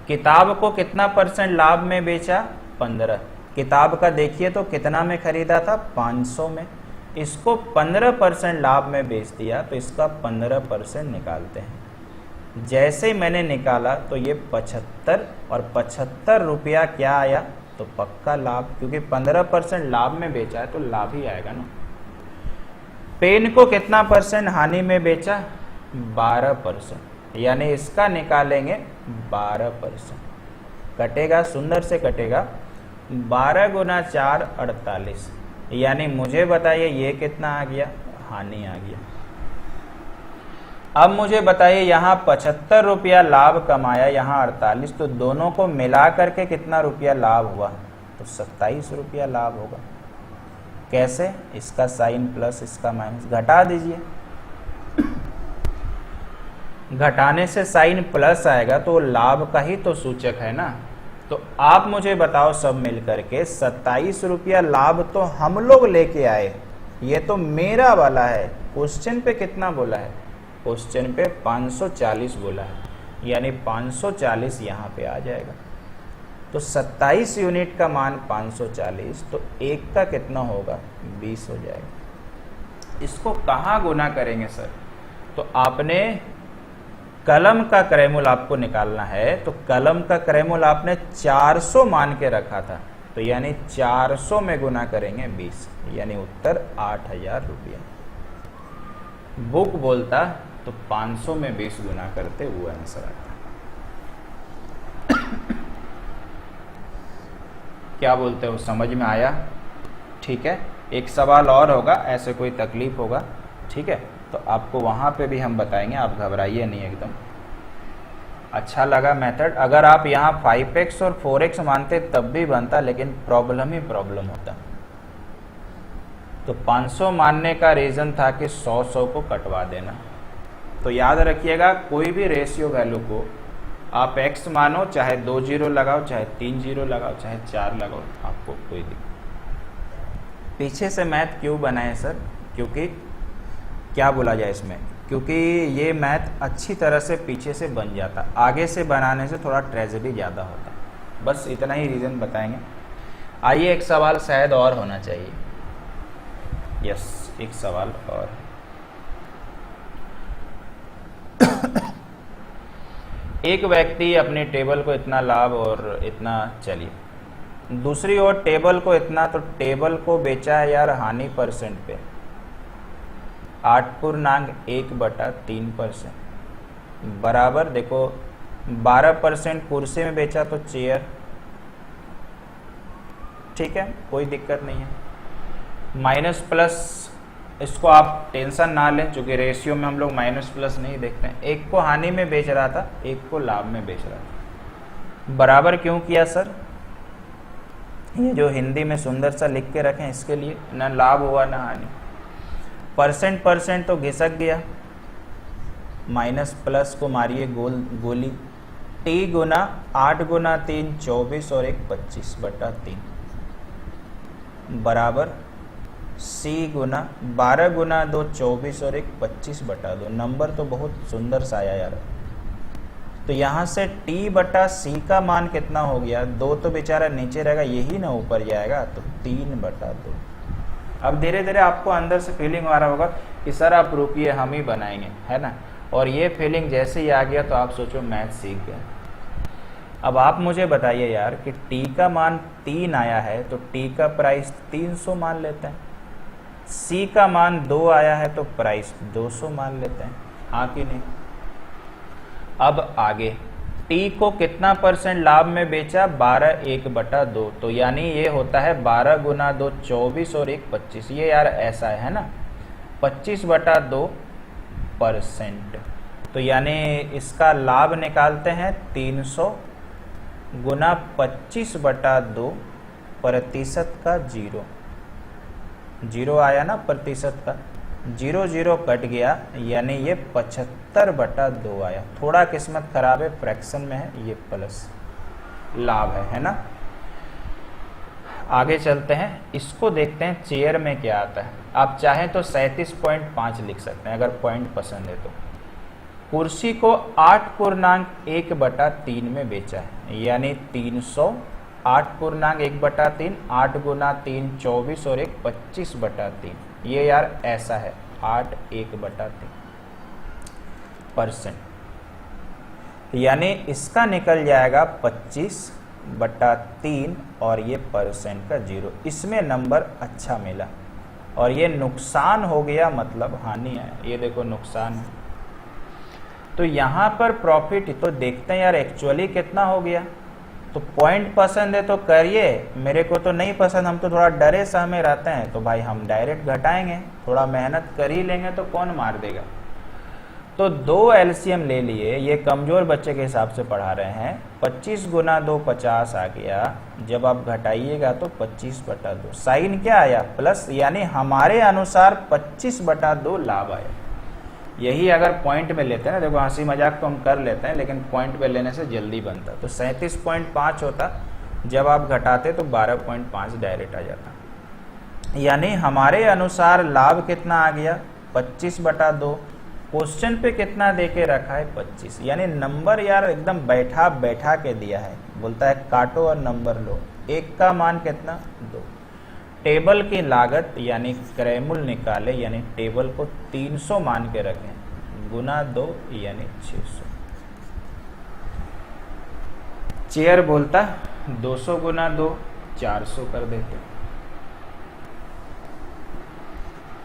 किताब को कितना % लाभ में बेचा, 15। किताब का देखिए तो कितना में खरीदा था, 500 में। इसको 15% लाभ में बेच दिया, तो इसका 15% निकालते हैं। जैसे ही मैंने निकाला तो ये 75, और 75 रुपया क्या आया, तो पक्का लाभ, क्योंकि 15% लाभ में बेचा है तो लाभ ही आएगा ना। पेन को कितना % हानि में बेचा, 12%, यानी इसका निकालेंगे 12%। कटेगा, सुंदर से कटेगा, 12 गुना 4 48, यानी मुझे बताइए ये कितना आ गया, हानि आ गया। अब मुझे बताइए यहाँ 75 रुपया लाभ कमाया, यहाँ 48, तो दोनों को मिला करके कितना रुपया लाभ हुआ, तो 27 रुपया लाभ होगा। कैसे, इसका साइन प्लस इसका माइनस, घटा दीजिए, घटाने से साइन प्लस आएगा तो लाभ का ही तो सूचक है ना। तो आप मुझे बताओ सब मिल करके 27 रुपया लाभ तो हम लोग लेके आए, ये तो मेरा वाला है। क्वेश्चन पे कितना बोला है, क्वेश्चन पे 540 बोला है, यानी 540 यहाँ पे आ जाएगा। तो 27 यूनिट का मान 540, तो एक का कितना होगा, 20 हो जाएगा। इसको कहाँ गुना करेंगे सर, तो आपने कलम का क्रयमूल आपको निकालना है, तो कलम का क्रयमूल आपने 400 मान के रखा था, तो यानी 400 में गुना करेंगे 20, यानी उत्तर 8,000 रुपया। बुक बोलता तो 500 में 20 गुना करते, वो आंसर आता। क्या बोलते हो, समझ में आया? ठीक है, एक सवाल और होगा, ऐसे कोई तकलीफ होगा, ठीक है, तो आपको वहाँ पे भी हम बताएंगे, आप घबराइए नहीं एकदम। अच्छा लगा मेथड, अगर आप यहाँ 5x और 4x मानते तब भी बनता, लेकिन प्रॉब्लम ही प्रॉब्लम होता। तो 500 मानने का रीज़न था कि 100 को कटवा देना। तो याद रखिएगा, कोई भी रेशियो वैल्यू को आप x मानो, चाहे 2 जीरो लगाओ, चाहे 3 जीरो लगाओ, चाहे 4 लगाओ, आपको कोई दिक्कत। पीछे से मैथ क्यों बनाए सर, क्योंकि क्या बोला जाए इसमें, क्योंकि ये मैथ अच्छी तरह से पीछे से बन जाता, आगे से बनाने से थोड़ा ट्रेजेडी ज़्यादा होता। बस इतना ही रीज़न बताएंगे। आइए एक सवाल शायद और होना चाहिए, यस एक सवाल और। एक व्यक्ति अपने टेबल को इतना लाभ और इतना, चलिए दूसरी ओर टेबल को इतना, तो टेबल को बेचा है यार हानि % पे 8.1/3%, बराबर देखो 12% कुर्सी में बेचा तो चेयर, ठीक है कोई दिक्कत नहीं है। माइनस प्लस इसको आप टेंशन ना लें, क्योंकि रेशियो में हम लोग माइनस प्लस नहीं देखते हैं। एक को हानि में बेच रहा था, एक को लाभ में बेच रहा था। बराबर क्यों किया सर, ये जो हिंदी में सुंदर सा लिख के रखें, इसके लिए ना लाभ हुआ ना हानि। % तो घिसक गया, माइनस प्लस को मारिए गोली। t गुना 8 गुना 3 24 और 1 25/3 बराबर c गुना 12 गुना 2 24 और 1 25/2। नंबर तो बहुत सुंदर सा आया यार। तो यहाँ से t/c का मान कितना हो गया, 2 तो बेचारा नीचे रहेगा, यही ना ऊपर जाएगा, तो 3/2। अब धीरे धीरे आपको अंदर से फीलिंग आ रहा होगा कि सर आप रुकिए हम ही बनाएंगे, है ना। और ये फीलिंग जैसे ही आ गया तो आप सोचो मैथ सीख गए। अब आप मुझे बताइए यार कि t का मान 3 आया है, तो t का प्राइस 300 मान लेते हैं, सी का मान 2 आया है तो प्राइस 200 मान लेते हैं, हाँ कि नहीं। अब आगे टी को कितना परसेंट लाभ में बेचा, 12 1/2, तो यानी ये होता है 12 गुना 2 24 और 1 25, ये यार ऐसा है ना, 25/2%। तो यानी इसका लाभ निकालते हैं 300 गुना 25/2 प्रतिशत का 0 आया ना, प्रतिशत का 0 कट गया, यानी ये 75/2 आया। थोड़ा किस्मत खराब है, फ्रैक्शन में है, ये प्लस लाभ है ना। आगे चलते हैं, इसको देखते हैं चेयर में क्या आता है। आप चाहें तो 37.5 लिख सकते हैं अगर पॉइंट पसंद है तो। कुर्सी को 8.1/3 में बेचा है, यानी 300 8.1/3, 8 गुना 3 24 और 1 25/3, ये यार ऐसा है 8 1/3%, यानी इसका निकल जाएगा 25/3 और ये परसेंट का 0। इसमें नंबर अच्छा मिला और ये नुकसान हो गया, मतलब हानि है, ये देखो नुकसान है। तो यहाँ पर प्रॉफिट तो देखते हैं यार एक्चुअली कितना हो गया। तो पॉइंट पसंद है तो करिए, मेरे को तो नहीं पसंद, हम तो थोड़ा डरे सहमे रहते हैं, तो भाई हम डायरेक्ट घटाएंगे, थोड़ा मेहनत कर ही लेंगे तो कौन मार देगा। तो 2 एलसीएम ले लिए, ये कमजोर बच्चे के हिसाब से पढ़ा रहे हैं। 25 गुना 2 50 आ गया, जब आप घटाइएगा तो 25/2, साइन क्या आया प्लस, यानी हमारे अनुसार 25/2 लाभ आया। यही अगर पॉइंट में लेते हैं ना, देखो हंसी मजाक तो हम कर लेते हैं, लेकिन पॉइंट पे लेने से जल्दी बनता। तो 37.5 होता, जब आप घटाते तो 12.5 डायरेक्ट आ जाता, यानी हमारे अनुसार लाभ कितना आ गया 25/2। क्वेश्चन पे कितना देके रखा है 25, यानी नंबर यार एकदम बैठा के दिया है, बोलता है काटो और नंबर लो। 1 का मान कितना 2, टेबल की लागत यानी क्रयमूल निकाले, यानी टेबल को 300 मान के रखें, गुना 2 यानी 600। चेयर बोलता 200 गुना 2 400 कर देते।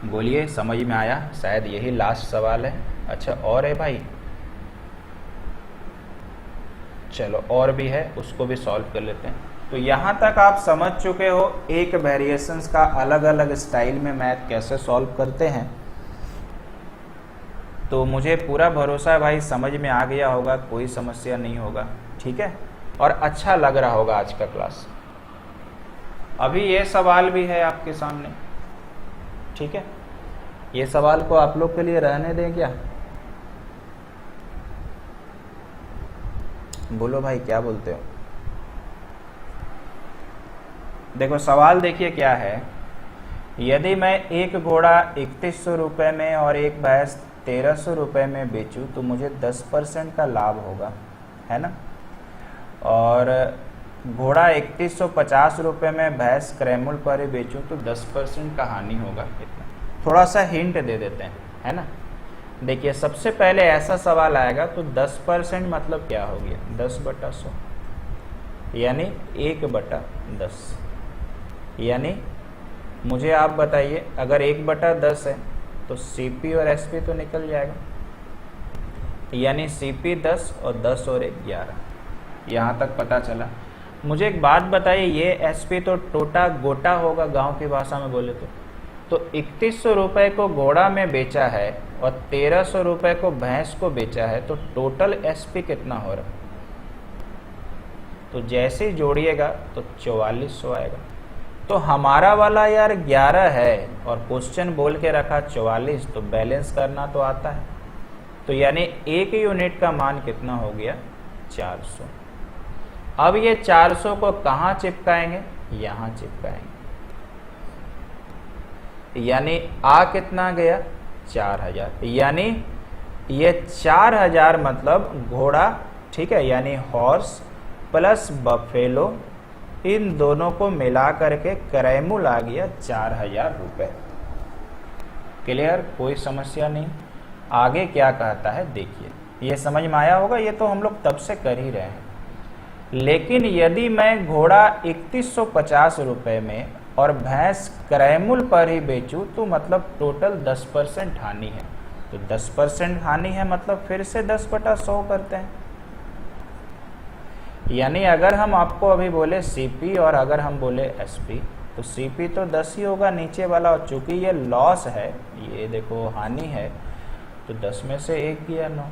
बोलिए समझ में आया, शायद यही लास्ट सवाल है। अच्छा और है भाई, चलो और भी है, उसको भी सॉल्व कर लेते हैं। तो यहाँ तक आप समझ चुके हो एक वेरिएशंस का अलग अलग स्टाइल में मैथ कैसे सॉल्व करते हैं। तो मुझे पूरा भरोसा है भाई समझ में आ गया होगा, कोई समस्या नहीं होगा, ठीक है, और अच्छा लग रहा होगा आज का क्लास। अभी ये सवाल भी है आपके सामने, ठीक है, ये सवाल को आप लोग के लिए रहने दें क्या? बोलो भाई क्या बोलते हो? देखो सवाल देखिए क्या है, यदि मैं एक घोड़ा 3100 रुपये में और एक भैंस 1300 रुपये में बेचूं तो मुझे 10% का लाभ होगा, है ना। और घोड़ा 3150 रुपये में भैंस क्रयमूल पर ही बेचूं तो 10% का हानि होगा। इतना थोड़ा सा हिंट दे देते हैं, है ना। देखिए सबसे पहले ऐसा सवाल आएगा तो 10% मतलब क्या हो गया 10/100, यानी 1/10, यानी मुझे आप बताइए अगर 1/10 है तो CP और SP तो निकल जाएगा, यानी CP 10 और 10 और 1 11। यहाँ तक पता चला। मुझे एक बात बताइए, ये SP तो टोटा गोटा होगा गांव की भाषा में बोले तो 3100 रुपये को घोड़ा में बेचा है और 1300 रुपये को भैंस को बेचा है, तो टोटल SP कितना हो रहा। तो जैसे ही जोड़िएगा तो 4400 आएगा। तो हमारा वाला यार 11 है और क्वेश्चन बोल के रखा 44, तो बैलेंस करना तो आता है। तो यानी एक यूनिट का मान कितना हो गया 400। अब ये 400 को कहाँ चिपकाएंगे, यहाँ चिपकाएंगे, यानी आ कितना गया 4000, यानी ये 4000 मतलब घोड़ा, ठीक है, यानी हॉर्स प्लस बफेलो, इन दोनों को मिला करके क्रयमूल आ गया 4000 रुपये। क्लियर, कोई समस्या नहीं। आगे क्या कहता है देखिए, ये समझ में आया होगा, ये तो हम लोग तब से कर ही रहे हैं। लेकिन यदि मैं घोड़ा 3150 रुपये में और भैंस क्रयमूल्य पर ही बेचूं तो मतलब टोटल 10% हानि है। तो 10% हानि है मतलब फिर से 10/100 करते हैं। यानी अगर हम आपको अभी बोले सीपी और अगर हम बोले एसपी, तो सीपी तो 10 ही होगा नीचे वाला, और चूंकि ये लॉस है, ये देखो हानि है, तो 10 में से 1 गया 9।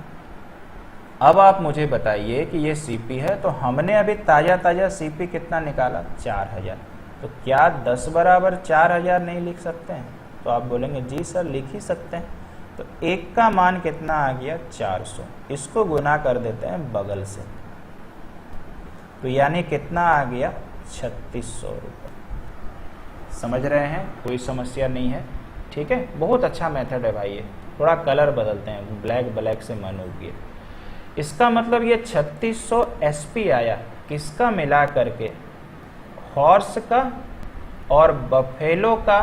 अब आप मुझे बताइए कि ये सीपी है, तो हमने अभी ताज़ा सीपी कितना निकाला 4000, तो क्या 10 बराबर 4000 नहीं लिख सकते हैं? तो आप बोलेंगे जी सर लिख ही सकते हैं। तो 1 का मान कितना आ गया 400, इसको गुना कर देते हैं बगल से, तो यानी कितना आ गया 3600 रुपये। समझ रहे हैं? कोई समस्या नहीं है, ठीक है। बहुत अच्छा मेथड है भाई ये। थोड़ा कलर बदलते हैं, ब्लैक से मन उग गया। इसका मतलब ये 3600 एसपी आया, किसका मिला करके, हॉर्स का और बफेलो का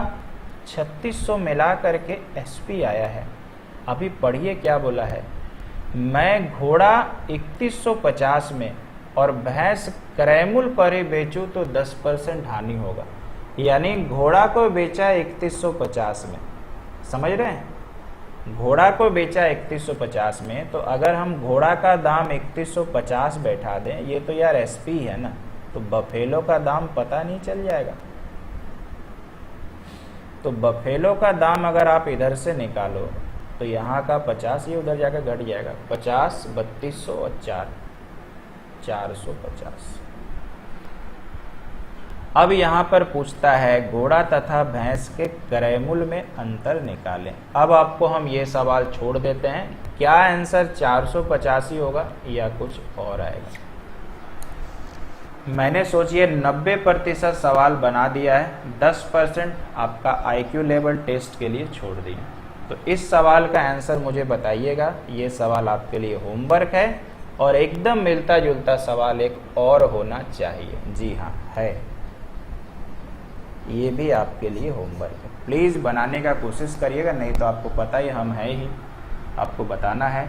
3600 मिला करके एसपी आया है। अभी पढ़िए क्या बोला है, मैं घोड़ा 3150 में और भैंस क्रयमूल्य पर ही बेचूं तो 10% हानि होगा। यानी घोड़ा को बेचा 3150 में, समझ रहे हैं? घोड़ा को बेचा 3150 में, तो अगर हम घोड़ा का दाम 3150 बैठा दें, ये तो यार एसपी है ना, तो बफेलो का दाम पता नहीं चल जाएगा। तो बफेलो का दाम अगर आप इधर से निकालो तो यहाँ का 50 ये उधर जाकर घट जाएगा, 50 3200 और 450। अब यहाँ पर पूछता है घोड़ा तथा भैंस के क्रयमूल्य में अंतर निकालें। अब आपको हम ये सवाल छोड़ देते हैं, क्या आंसर 485 होगा या कुछ और आएगा। मैंने सोचिए 90% सवाल बना दिया है, 10% आपका आईक्यू लेवल टेस्ट के लिए छोड़ दिए। तो इस सवाल का आंसर मुझे बताइएगा। ये सवाल आपके लिए होमवर्क है और एकदम मिलता जुलता सवाल एक और होना चाहिए। जी हाँ है, ये भी आपके लिए होमवर्क है। प्लीज़ बनाने का कोशिश करिएगा, नहीं तो आपको पता ही हम है ही, आपको बताना है।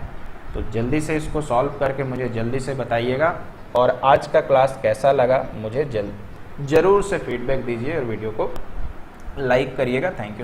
तो जल्दी से इसको सॉल्व करके मुझे जल्दी से बताइएगा। और आज का क्लास कैसा लगा मुझे ज़रूर से फीडबैक दीजिए और वीडियो को लाइक करिएगा। Thank you.